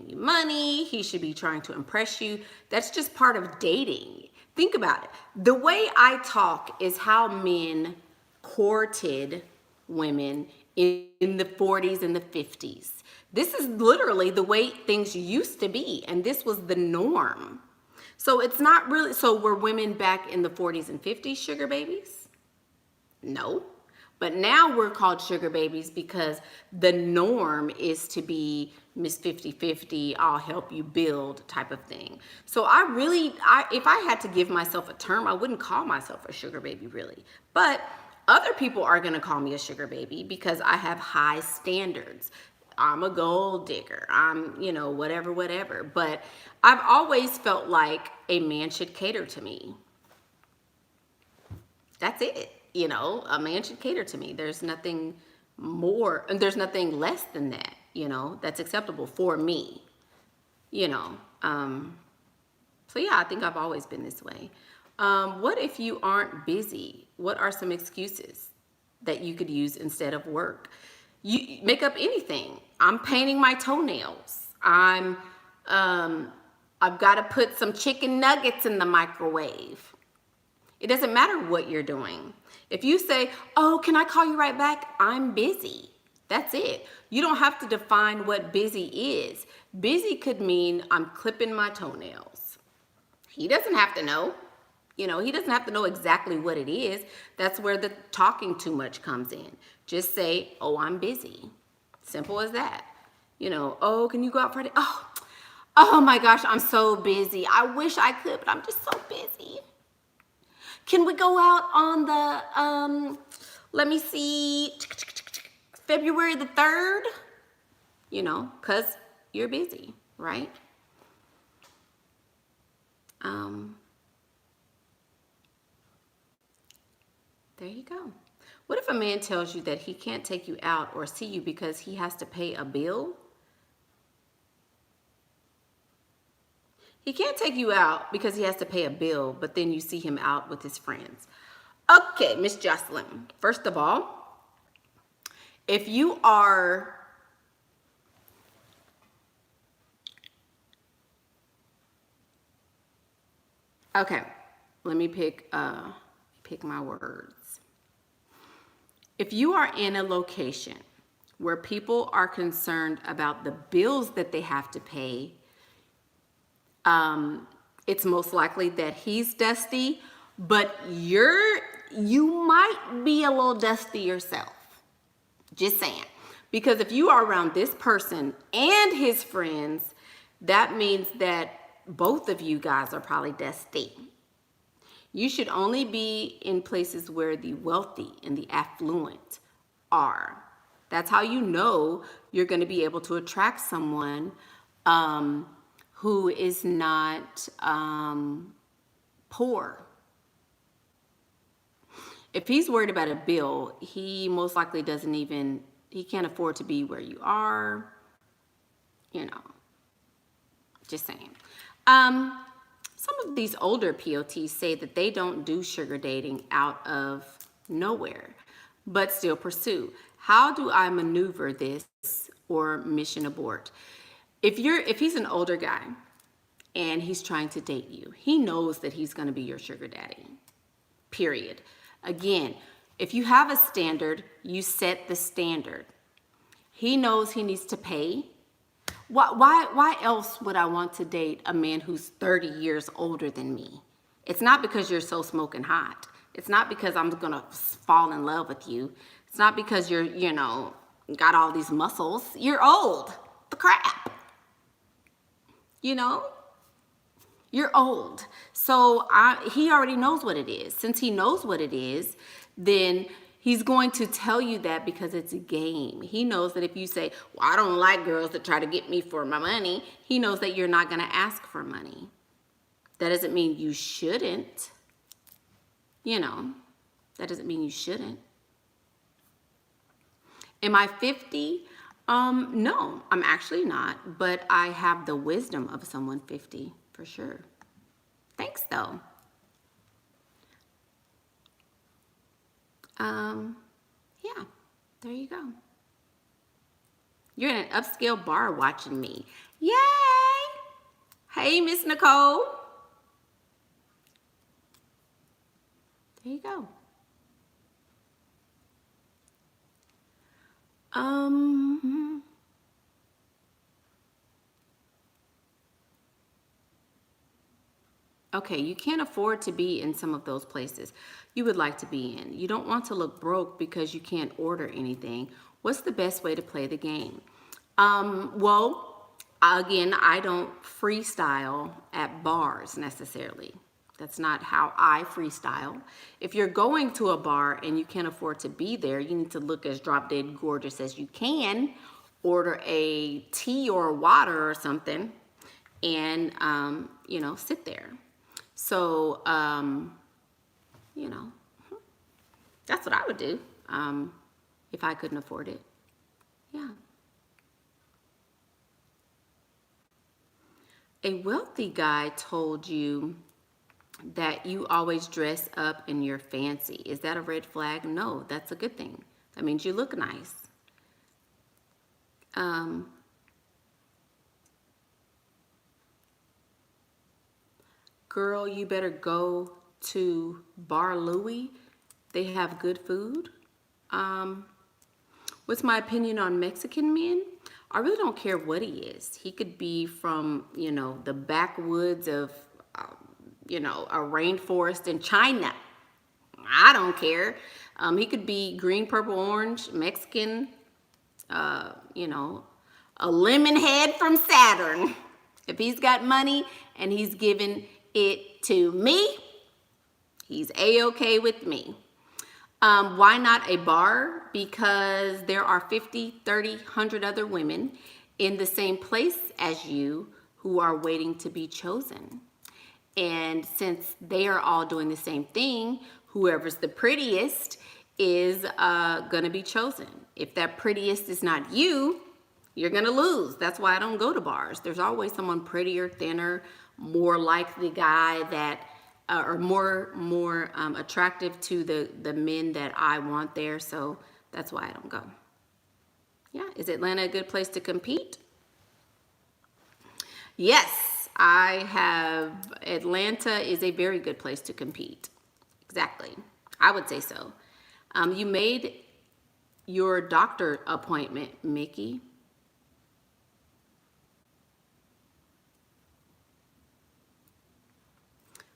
you money, he should be trying to impress you. That's just part of dating. Think about it. The way I talk is how men courted women in the 40s and the 50s. This is literally the way things used to be, and this was the norm. So it's not really, so were women back in the 40s and 50s sugar babies? No. But now we're called sugar babies because the norm is to be Miss 50-50, I'll help you build type of thing. So if I had to give myself a term, I wouldn't call myself a sugar baby really. But other people are gonna call me a sugar baby because I have high standards. I'm a gold digger, I'm, whatever. But I've always felt like a man should cater to me. That's it. A man should cater to me. There's nothing more, and there's nothing less than that, that's acceptable for me, So yeah, I think I've always been this way. What if you aren't busy? What are some excuses that you could use instead of work? You make up anything. I'm painting my toenails. I've got to put some chicken nuggets in the microwave. It doesn't matter what you're doing. If you say, oh, can I call you right back? I'm busy. That's it. You don't have to define what busy is. Busy could mean I'm clipping my toenails. He doesn't have to know. He doesn't have to know exactly what it is. That's where the talking too much comes in. Just say, oh, I'm busy. Simple as that. Oh, can you go out Friday? Oh my gosh, I'm so busy. I wish I could, but I'm just so busy. Can we go out on the, let me see, February the 3rd? Because you're busy, right? There you go. What if a man tells you that he can't take you out or see you because he has to pay a bill? He can't take you out because he has to pay a bill, but then you see him out with his friends. Okay, Miss Jocelyn, first of all, if you are okay, let me pick my words. If you are in a location where people are concerned about the bills that they have to pay, it's most likely that he's dusty, but you might be a little dusty yourself. Just saying. Because if you are around this person and his friends, that means that both of you guys are probably dusty. You should only be in places where the wealthy and the affluent are. That's how you know you're going to be able to attract someone who is not poor. If he's worried about a bill, he most likely he can't afford to be where you are. Just saying. Some of these older POTs say that they don't do sugar dating out of nowhere, but still pursue. How do I maneuver this or mission abort? If he's an older guy and he's trying to date you, he knows that he's going to be your sugar daddy. period. Again, if you have a standard, you set the standard. He knows he needs to pay. Why else would I want to date a man who's 30 years older than me? It's not because you're so smoking hot. It's not because I'm gonna fall in love with you. It's not because you're, got all these muscles. You're old. The crap. You're old. So he already knows what it is. Since he knows what it is, then he's going to tell you that because it's a game. He knows that if you say, well, I don't like girls that try to get me for my money, he knows that you're not going to ask for money. That doesn't mean you shouldn't. That doesn't mean you shouldn't. Am I 50? No, I'm actually not, but I have the wisdom of someone 50 for sure. Thanks though. Yeah, there you go. You're in an upscale bar watching me. Yay! Hey, Miss Nicole. There you go. Okay, you can't afford to be in some of those places you would like to be in. You don't want to look broke because you can't order anything. What's the best way to play the game? Well, again, I don't freestyle at bars necessarily. That's not how I freestyle. If you're going to a bar and you can't afford to be there, you need to look as drop dead gorgeous as you can, order a tea or water or something, and, sit there. So, that's what I would do if I couldn't afford it. Yeah. A wealthy guy told you that you always dress up and you're fancy. Is that a red flag? No, that's a good thing. That means you look nice. Girl, you better go to Bar Louie. They have good food. What's my opinion on Mexican men? I really don't care what he is. He could be from, the backwoods of, a rainforest in China. I don't care. He could be green, purple, orange, Mexican, a lemon head from Saturn. If he's got money and he's giving it to me, he's A-okay with me. Why not a bar? Because there are 50, 30, 100 other women in the same place as you who are waiting to be chosen. And since they are all doing the same thing, whoever's the prettiest is going to be chosen. If that prettiest is not you, you're going to lose. That's why I don't go to bars. There's always someone prettier, thinner, more like the guy that are more attractive to the men that I want there. So that's why I don't go. Yeah, is Atlanta a good place to compete? Yes, Atlanta is a very good place to compete. Exactly, I would say so. You made your doctor appointment, Mickey.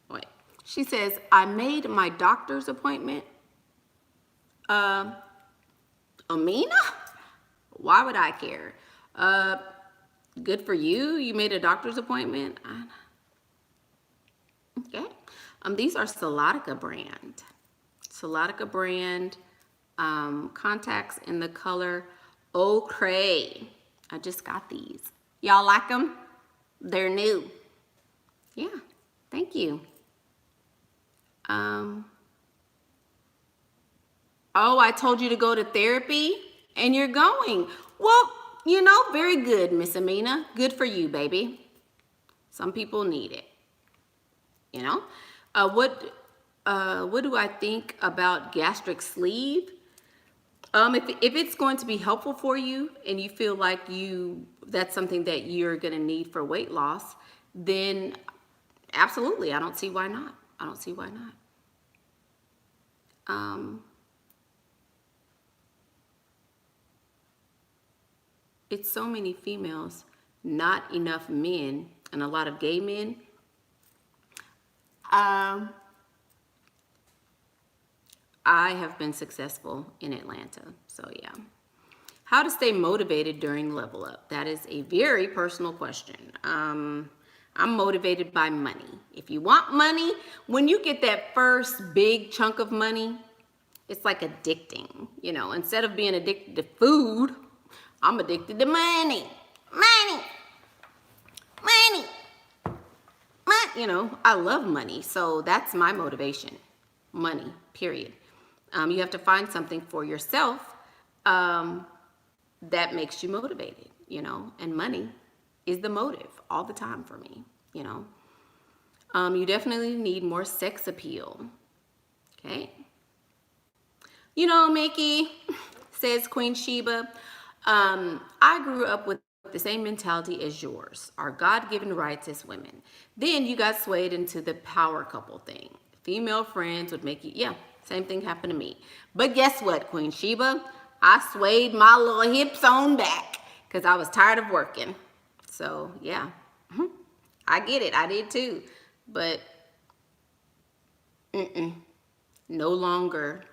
Wait, she says, I made my doctor's appointment. Amina? Why would I care? Good for you. You made a doctor's appointment. Okay. These are Salotica brand. Salotica brand contacts in the color Ochre. I just got these. Y'all like them? They're new. Yeah. Thank you. Oh, I told you to go to therapy and you're going. Well, very good, Miss Amina. Good for you, baby. Some people need it. What do I think about gastric sleeve? If it's going to be helpful for you and you feel like that's something that you're going to need for weight loss, then absolutely, I don't see why not. it's so many females, not enough men, and a lot of gay men. I have been successful in Atlanta, so yeah. How to stay motivated during level up? That is a very personal question. I'm motivated by money. If you want money, when you get that first big chunk of money, it's like addicting. You know, instead of being addicted to food, I'm addicted to money. Money. Money. Money. You know, I love money. So that's my motivation. Money, period. You have to find something for yourself that makes you motivated, you know, and money is the motive all the time for me, you know. You definitely need more sex appeal, okay? You know, Mickey, says Queen Sheba, I grew up with the same mentality as yours, our God-given rights as women. Then you got swayed into the power couple thing. Female friends would make you, yeah, same thing happened to me. But guess what, Queen Sheba? I swayed my little hips on back because I was tired of working. So, yeah, I get it. I did too. But, no longer.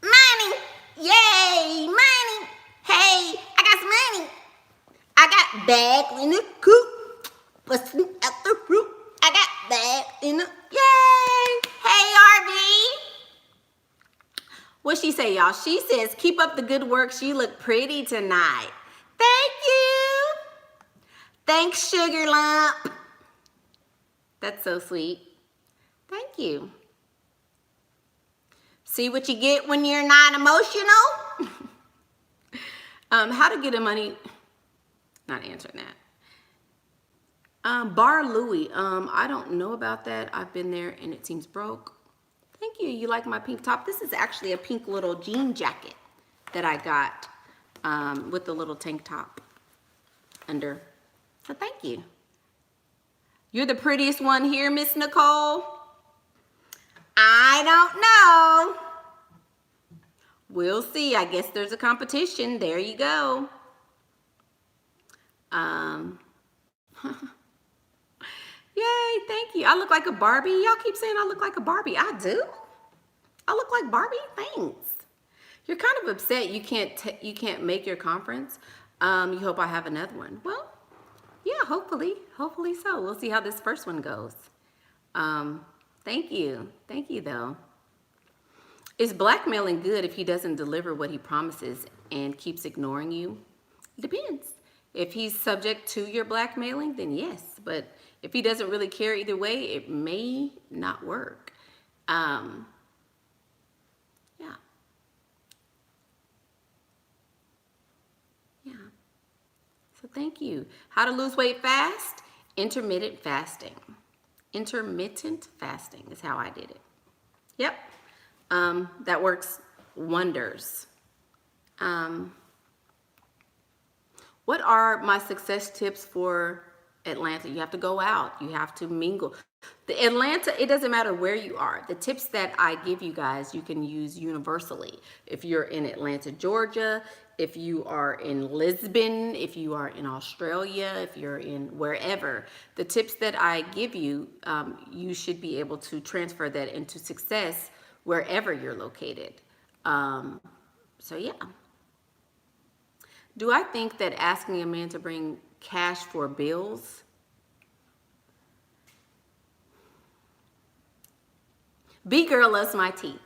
Money! Yay! Money! Hey, I got some money. I got bags in the coop. Busting out the roof. I got bags in the... Yay! Hey, RV! What she say, y'all? She says, keep up the good work. She look pretty tonight. Thank you. Thanks, Sugar Lump. That's so sweet. Thank you. See what you get when you're not emotional? How to get a money... Not answering that. Bar Louie. I don't know about that. I've been there and it seems broke. Thank you. You like my pink top? This is actually a pink little jean jacket that I got with the little tank top under. So thank you. You're the prettiest one here, Miss Nicole. I don't know. We'll see. I guess there's a competition. There you go. Yay, thank you. I look like a Barbie. Y'all keep saying I look like a Barbie. I do. I look like Barbie. Thanks. You're kind of upset you can't make your conference. You hope I have another one. Well, yeah, hopefully so. We'll see how this first one goes. Thank you though. Is blackmailing good if he doesn't deliver what he promises and keeps ignoring you? It depends. If he's subject to your blackmailing, then yes. But if he doesn't really care either way, it may not work. Yeah. So thank you. How to lose weight fast? Intermittent fasting. Intermittent fasting is how I did it. Yep. That works wonders. What are my success tips for Atlanta? You have to go out. You have to mingle. The Atlanta, it doesn't matter where you are. The tips that I give you guys, you can use universally. If you're in Atlanta, Georgia, if you are in Lisbon, if you are in Australia, if you're in wherever, the tips that I give you, you should be able to transfer that into success wherever you're located. So yeah. Do I think that asking a man to bring cash for bills? B-girl loves my teeth.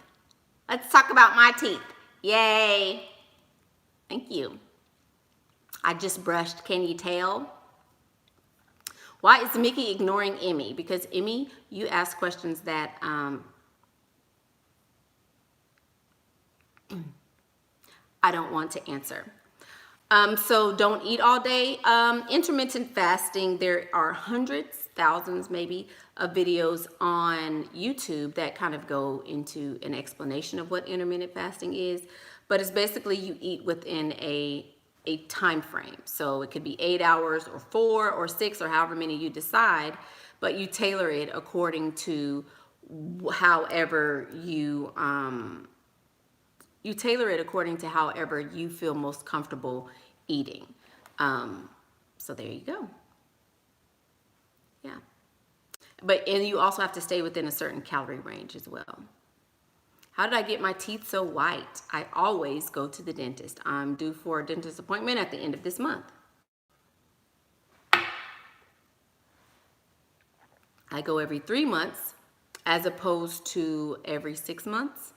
Let's talk about my teeth. Yay. Thank you. I just brushed. Can you tell? Why is Mickey ignoring Emmy? Because Emmy, you ask questions that I don't want to answer. So don't eat all day. Intermittent fasting, there are hundreds, thousands maybe, of videos on YouTube that kind of go into an explanation of what intermittent fasting is. But it's basically you eat within a a time frame. So it could be 8 hours or 4 or 6 or however many you decide, but you tailor it according to however you tailor it according to however you feel most comfortable eating. So there you go. Yeah. And you also have to stay within a certain calorie range as well. How did I get my teeth so white? I always go to the dentist. I'm due for a dentist appointment at the end of this month. I go every 3 months as opposed to every 6 months.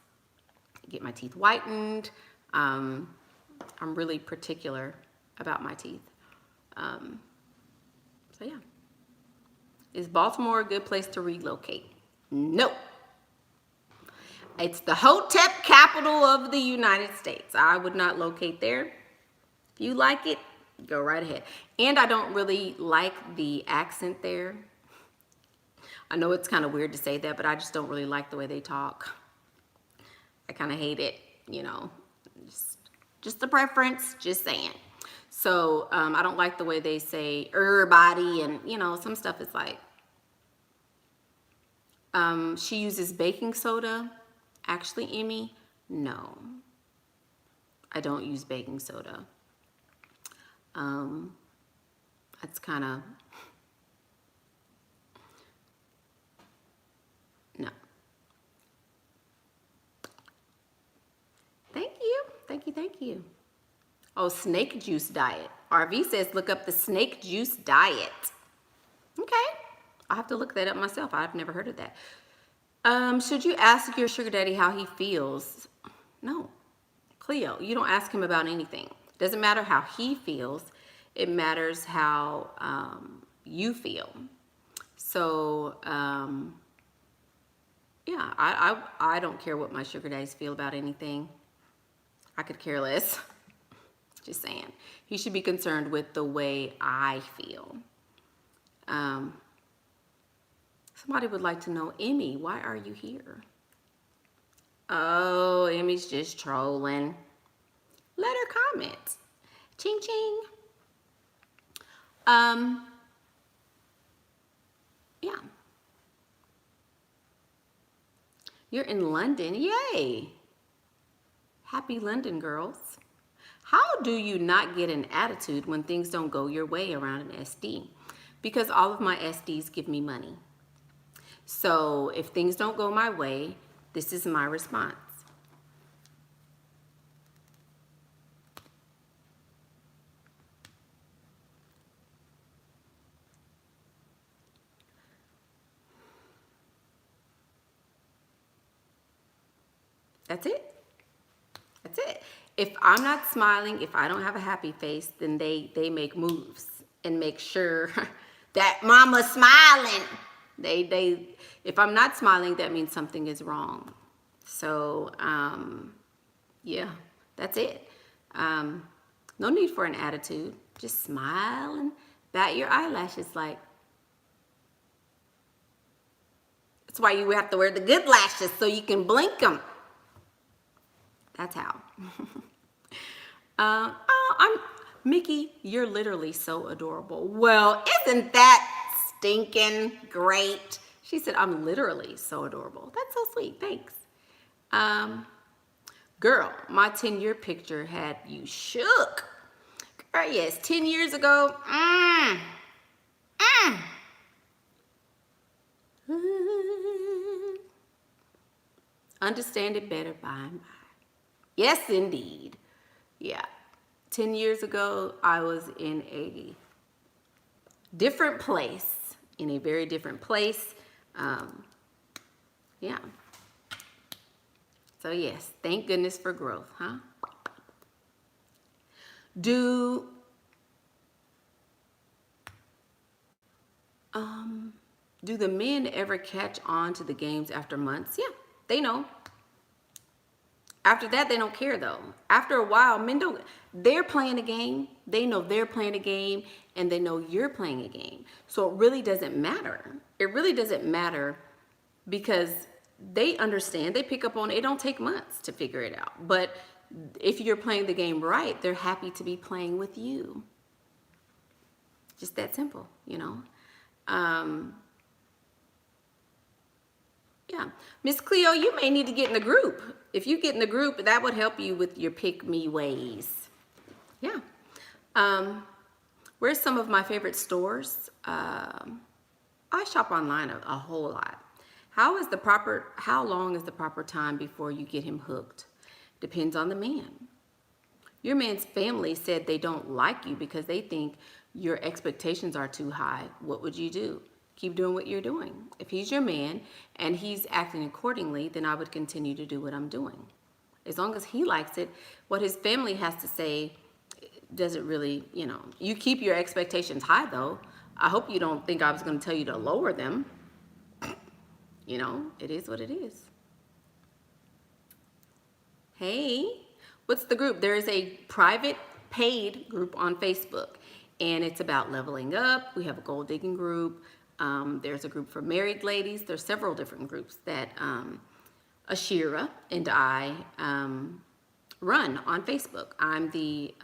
Get my teeth whitened. I'm really particular about my teeth. So yeah. Is Baltimore a good place to relocate? No. It's the Hotep capital of the United States. I would not locate there. If you like it, go right ahead. And I don't really like the accent there. I know it's kind of weird to say that, but I just don't really like the way they talk. I kind of hate it, you know. Just a preference, just saying. So I don't like the way they say everybody, and you know, some stuff is like, she uses baking soda. Actually, Emmy, no, I don't use baking soda. That's kind of, no. Thank you, thank you, thank you. Oh, snake juice diet. RV says look up the snake juice diet. Okay, I'll have to look that up myself. I've never heard of that. Should you ask your sugar daddy how he feels? No, Cleo, you don't ask him about anything. Doesn't matter how he feels. It matters how you feel. So, yeah, I don't care what my sugar daddies feel about anything. I could care less. Just saying. He should be concerned with the way I feel. Somebody would like to know, Emmy, why are you here? Oh, Emmy's just trolling. Let her comment. Ching, ching. Yeah. You're in London. Yay. Happy London, girls. How do you not get an attitude when things don't go your way around an SD? Because all of my SDs give me money. So if things don't go my way, this is my response. That's it. That's it. If I'm not smiling, if I don't have a happy face, then they make moves and make sure that mama's smiling. If I'm not smiling, that means something is wrong. So, yeah, that's it. No need for an attitude. Just smile and bat your eyelashes like. That's why you have to wear the good lashes so you can blink them. That's how. Mickey, you're literally so adorable. Well, isn't that stinking great? She said, I'm literally so adorable. That's so sweet. Thanks. Girl, my 10-year picture had you shook. Girl, yes, 10 years ago. Understand it better by and by. Yes, indeed. Yeah. 10 years ago, I was in a different place, in a very different place. Yeah. So yes, thank goodness for growth, huh? Do the men ever catch on to the games after months? Yeah, they know. After that, they don't care though. After a while, they're playing a game. They know they're playing a game and they know you're playing a game. So it really doesn't matter. It really doesn't matter because they understand, they pick up on it. It don't take months to figure it out. But if you're playing the game right, they're happy to be playing with you. Just that simple, you know. Yeah. Miss Cleo, you may need to get in the group. If you get in the group, that would help you with your pick me ways. Yeah. Where's some of my favorite stores? I shop online a whole lot. How long is the proper time before you get him hooked? Depends on the man. Your man's family said they don't like you because they think your expectations are too high. What would you do? Keep doing what you're doing. If he's your man and he's acting accordingly, then I would continue to do what I'm doing. As long as he likes it, what his family has to say doesn't really, you know, you keep your expectations high though. I hope you don't think I was going to tell you to lower them. You know, it is what it is. Hey, what's the group? There is a private paid group on Facebook, and it's about leveling up. We have a gold digging group. There's a group for married ladies. There's several different groups that Ashira and I run on Facebook. I'm the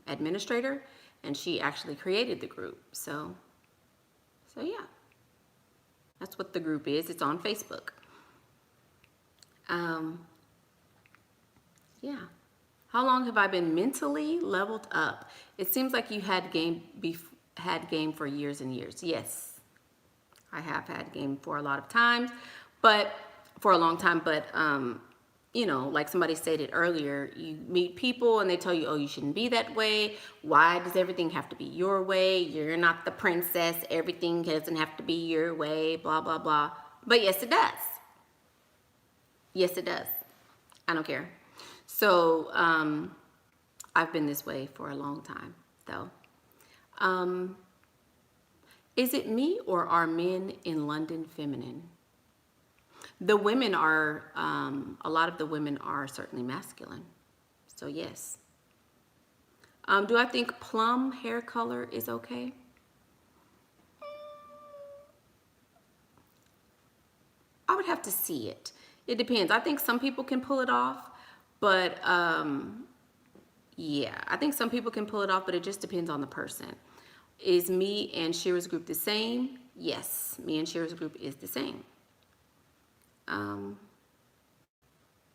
administrator, and she actually created the group. So yeah, that's what the group is. It's on Facebook. Yeah. How long have I been mentally leveled up? It seems like you had game for years and years. Yes. I have had game for a lot of times, but for a long time, but you know, like somebody stated earlier, you meet people and they tell you, oh, you shouldn't be that way. Why does everything have to be your way? You're not the princess. Everything doesn't have to be your way, blah, blah, blah. But yes, it does. Yes, it does. I don't care. So I've been this way for a long time, though. Is it me or are men in London feminine? The women are, a lot of the women are certainly masculine. So yes. Do I think plum hair color is okay? I would have to see it. It depends. I think some people can pull it off, but yeah, I think some people can pull it off, but it just depends on the person. Is me and Shira's group the same? Yes, me and Shira's group is the same.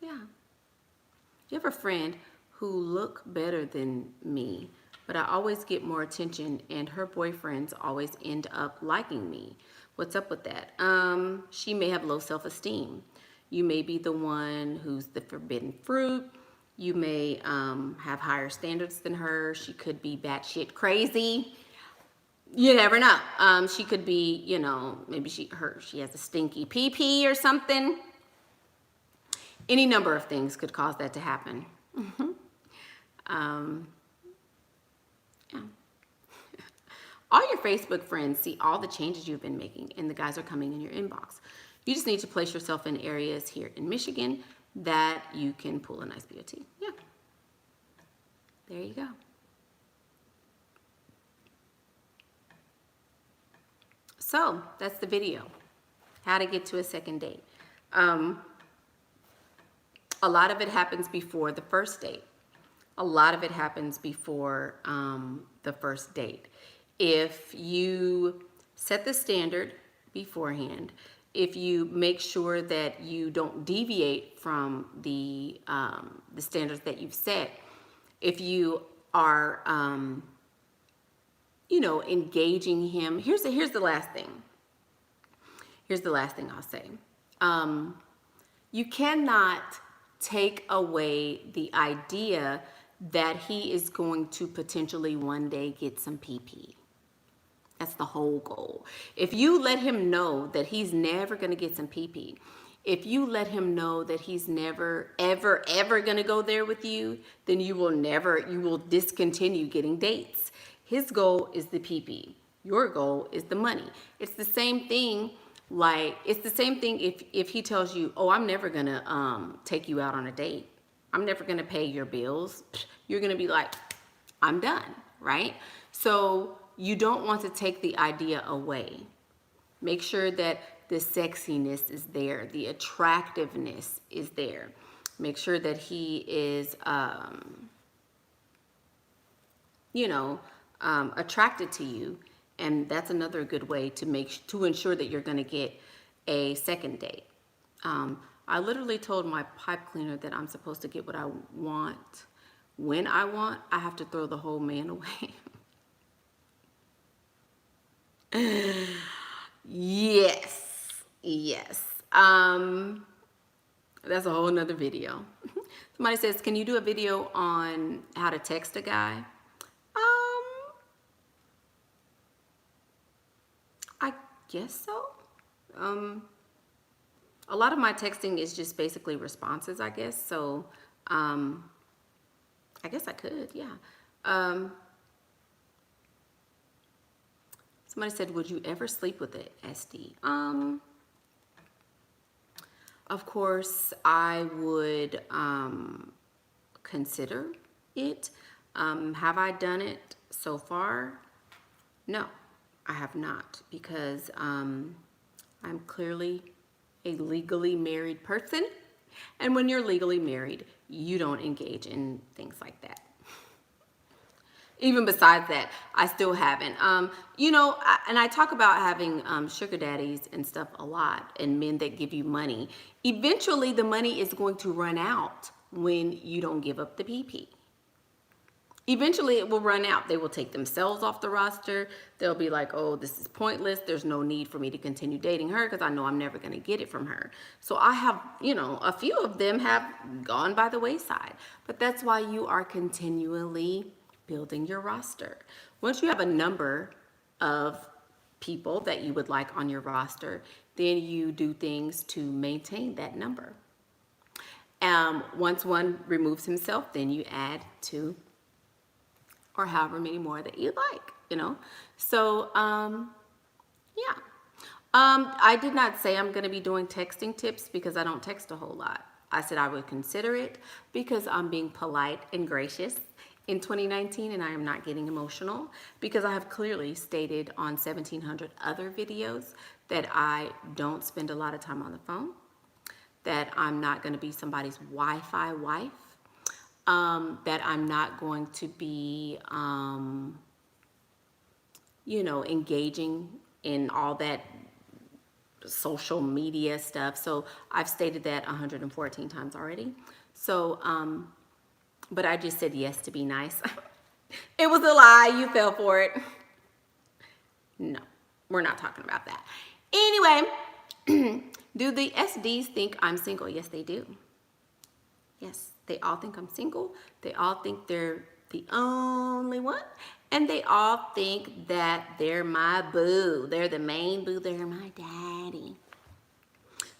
Yeah. You have a friend who look better than me, but I always get more attention and her boyfriends always end up liking me. What's up with that? She may have low self-esteem. You may be the one who's the forbidden fruit. You may have higher standards than her. She could be batshit crazy. You never know. She could be, you know, maybe she has a stinky pee-pee or something. Any number of things could cause that to happen. Yeah. All your Facebook friends see all the changes you've been making, and the guys are coming in your inbox. You just need to place yourself in areas here in Michigan that you can pull a nice BOT. Yeah. There you go. So that's the video. How to get to a second date. A lot of it happens before the first date. A lot of it happens before the first date. If you set the standard beforehand, if you make sure that you don't deviate from the standards that you've set, if you are you know, engaging him. Here's the last thing. Here's the last thing I'll say. You cannot take away the idea that he is going to potentially one day get some PP. That's the whole goal. If you let him know that he's never going to get some PP, if you let him know that he's never, ever, ever going to go there with you, then you will discontinue getting dates. His goal is the PP. Your goal is the money. It's the same thing. If he tells you, oh, I'm never going to take you out on a date. I'm never going to pay your bills. You're going to be like, I'm done, right? So you don't want to take the idea away. Make sure that the sexiness is there. The attractiveness is there. Make sure that he is, you know, attracted to you. And that's another good way to ensure that you're going to get a second date. I literally told my pipe cleaner that I'm supposed to get what I want when I want. I have to throw the whole man away. Yes. That's a whole nother video. Somebody says, can you do a video on how to text a guy? I guess so. A lot of my texting is just basically responses, I guess. So, I guess I could, yeah. Somebody said, would you ever sleep with an SD? Of course, I would consider it. Have I done it so far? No, I have not, because I'm clearly a legally married person. And when you're legally married, you don't engage in things like that. Even besides that, I still haven't. You know, and I talk about having sugar daddies and stuff a lot, and men that give you money. Eventually, the money is going to run out when you don't give up the PP. Eventually, it will run out. They will take themselves off the roster. They'll be like, oh, this is pointless. There's no need for me to continue dating her because I know I'm never going to get it from her. So I have, you know, a few of them have gone by the wayside. But that's why you are continually building your roster. Once you have a number of people that you would like on your roster, then you do things to maintain that number. Once one removes himself, then you add two or however many more that you like, you know. So, yeah. I did not say I'm going to be doing texting tips because I don't text a whole lot. I said I would consider it because I'm being polite and gracious in 2019, and I am not getting emotional, because I have clearly stated on 1,700 other videos that I don't spend a lot of time on the phone, that I'm not going to be somebody's Wi-Fi wife, that I'm not going to be, you know, engaging in all that social media stuff. So I've stated that 114 times already. So, but I just said yes to be nice. It was a lie. You fell for it. No, we're not talking about that. Anyway, do the SDs think I'm single? Yes, they do. Yes, they all think I'm single. They all think they're the only one. And they all think that they're my boo. They're the main boo. They're my daddy.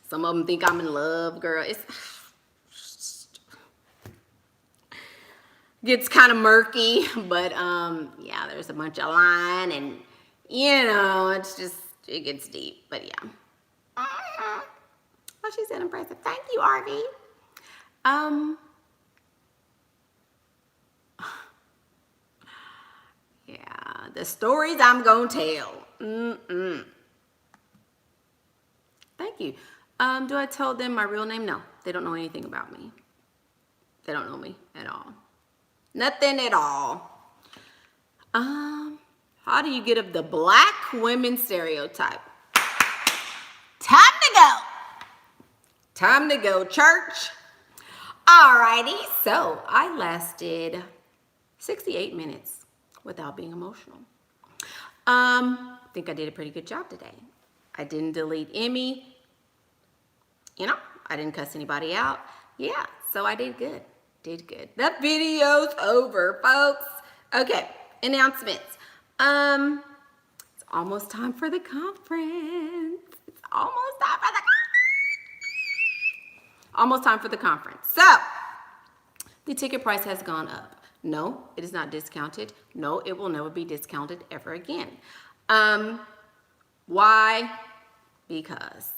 Some of them think I'm in love, girl. It's gets kind of murky, but yeah, there's a bunch of lying, and you know, it's just, it gets deep, but yeah. Oh, she said impressive. Thank you, RV. Yeah, the stories I'm gonna tell. Thank you. Do I tell them my real name? No, they don't know anything about me. They don't know me at all. Nothing at all. How do you get up the black women stereotype? Time to go. Time to go, church. Alrighty, so I lasted 68 minutes without being emotional. I think I did a pretty good job today. I didn't delete Emmy. You know, I didn't cuss anybody out. Yeah, so I did good. Did good. That video's over, folks. Okay, announcements. It's almost time for the conference. It's almost time for the conference. Almost time for the conference. So, the ticket price has gone up. No, it is not discounted. No, it will never be discounted ever again. Why? Because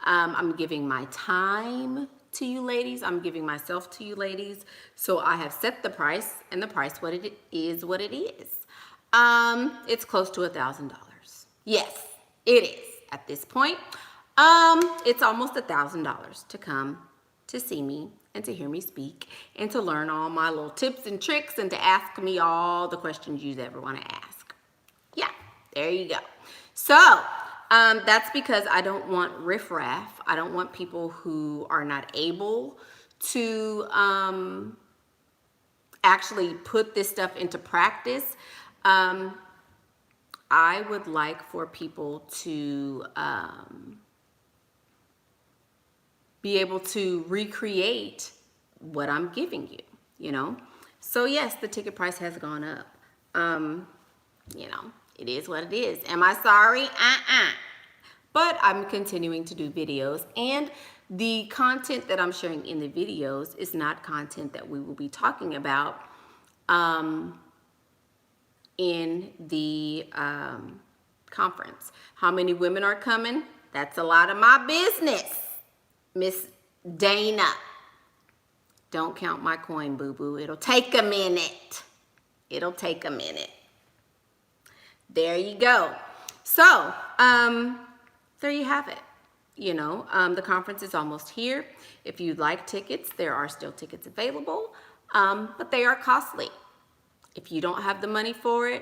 I'm giving my time to you ladies. I'm giving myself to you ladies. So I have set the price, and the price what it is. It's close to $1,000. Yes, it is at this point. It's almost $1,000 to come to see me and to hear me speak and to learn all my little tips and tricks and to ask me all the questions you ever want to ask. Yeah, there you go. So that's because I don't want riffraff. I don't want people who are not able to actually put this stuff into practice. I would like for people to be able to recreate what I'm giving you, you know? So yes, the ticket price has gone up. You know, it is what it is. Am I sorry? But I'm continuing to do videos, and the content that I'm sharing in the videos is not content that we will be talking about in the conference. How many women are coming? That's a lot of my business, Miss Dana. Don't count my coin, boo-boo. It'll take a minute. It'll take a minute. There you go. So, there you have it. You know, the conference is almost here. If you'd like tickets, there are still tickets available, but they are costly. If you don't have the money for it,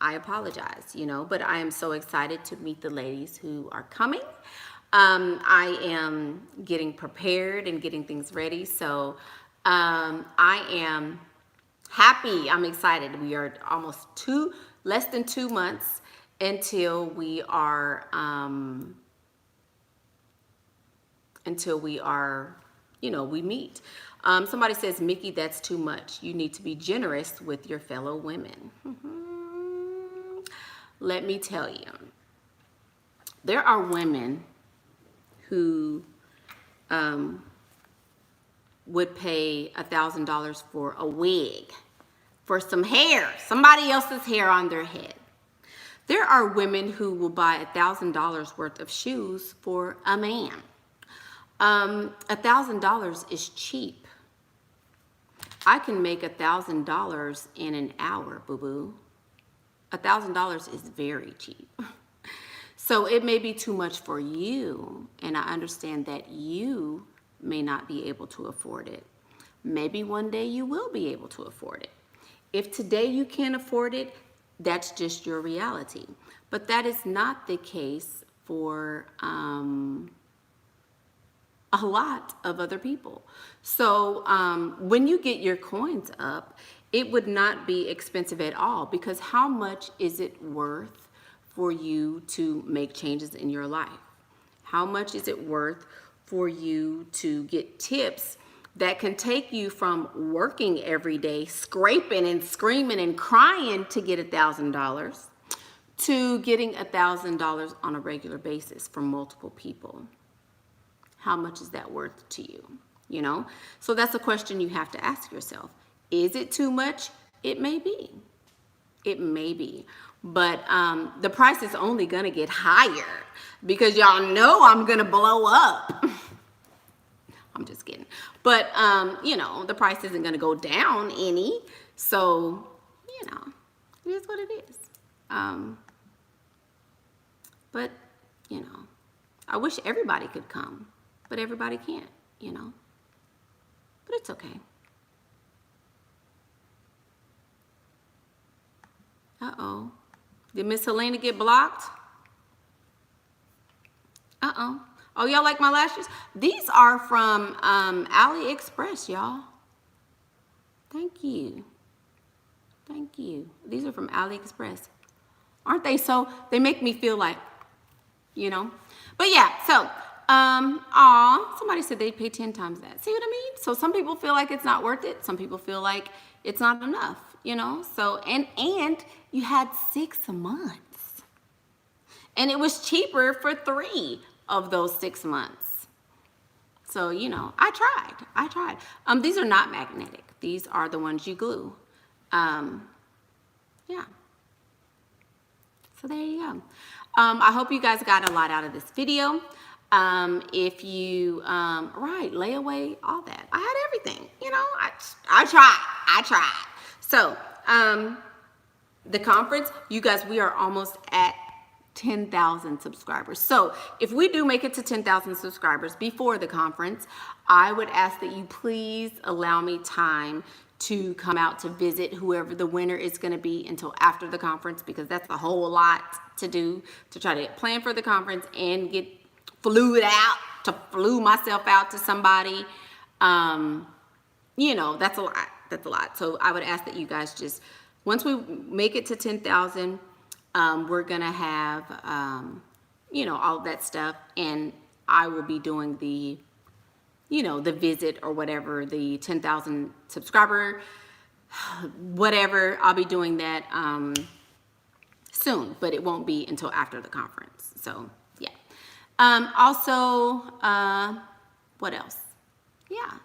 I apologize, you know, but I am so excited to meet the ladies who are coming. I am getting prepared and getting things ready. So I am happy. I'm excited. We are almost less than 2 months until we are, you know, we meet. Somebody says, Mickey, that's too much. You need to be generous with your fellow women. Let me tell you, there are women who would pay $1,000 for a wig, for some hair, somebody else's hair on their head. There are women who will buy $1,000 worth of shoes for a man. $1,000 is cheap. I can make $1,000 in an hour, boo-boo. $1,000 is very cheap. So it may be too much for you, and I understand that you may not be able to afford it. Maybe one day you will be able to afford it. If today you can't afford it, that's just your reality. But that is not the case for a lot of other people. So when you get your coins up, it would not be expensive at all, because how much is it worth for you to make changes in your life? How much is it worth for you to get tips that can take you from working every day, scraping and screaming and crying to get $1,000 to getting $1,000 on a regular basis from multiple people? How much is that worth to you? You know? So that's a question you have to ask yourself. Is it too much? It may be. It may be. But the price is only going to get higher because y'all know I'm going to blow up. I'm just kidding. But, you know, the price isn't going to go down any. So, you know, it is what it is. But, you know, I wish everybody could come, but everybody can't, you know. But it's okay. Uh-oh. Did Miss Helena get blocked? Uh-oh. Oh, y'all like my lashes? These are from AliExpress, y'all. Thank you. Thank you. These are from AliExpress. Aren't they so? They make me feel like, you know. But yeah, so, somebody said they pay 10 times that. See what I mean? So some people feel like it's not worth it. Some people feel like it's not enough, you know. So, and you had 6 months. And it was cheaper for 3 of those 6 months. So, you know, I tried. These are not magnetic. These are the ones you glue. Yeah. So there you go. I hope you guys got a lot out of this video. If you, right, layaway, all that. I had everything, you know, I tried. So, the conference, you guys, we are almost at 10,000 subscribers. So if we do make it to 10,000 subscribers before the conference, I would ask that you please allow me time to come out to visit whoever the winner is going to be until after the conference, because that's a whole lot to do to try to plan for the conference and get flew myself out to somebody. You know, that's a lot. That's a lot. So I would ask that you guys just, once we make it to 10,000, we're going to have, you know, all that stuff. And I will be doing the, you know, the visit or whatever, the 10,000 subscriber, whatever. I'll be doing that soon, but it won't be until after the conference. So, yeah. Also, what else? Yeah.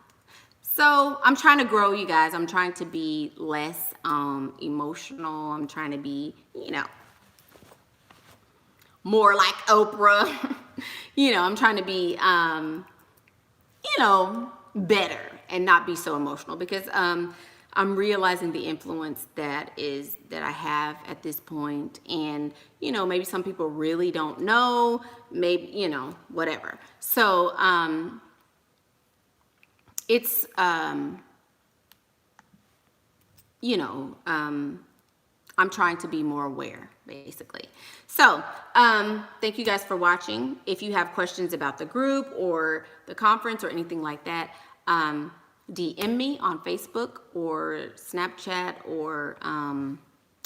So I'm trying to grow, you guys. I'm trying to be less emotional. I'm trying to be, you know, more like Oprah. You know, I'm trying to be, you know, better and not be so emotional, because I'm realizing the influence that I have at this point. And, you know, maybe some people really don't know, maybe, you know, whatever. So, it's, you know, I'm trying to be more aware, basically. So, thank you guys for watching. If you have questions about the group or the conference or anything like that, DM me on Facebook or Snapchat or,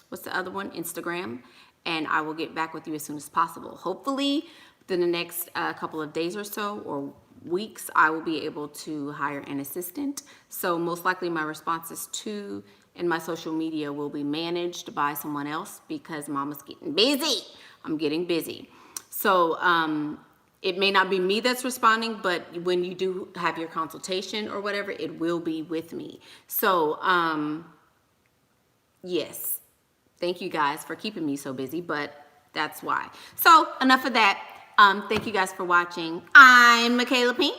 what's the other one? Instagram. And I will get back with you as soon as possible. Hopefully, within the next couple of days or so, or weeks, I will be able to hire an assistant. So most likely my responses to and my social media will be managed by someone else, because Mama's getting busy. I'm getting busy. So it may not be me that's responding, but when you do have your consultation or whatever, it will be with me. So yes, thank you guys for keeping me so busy, but that's why. So enough of that. Thank you guys for watching. I'm Michaela Pink.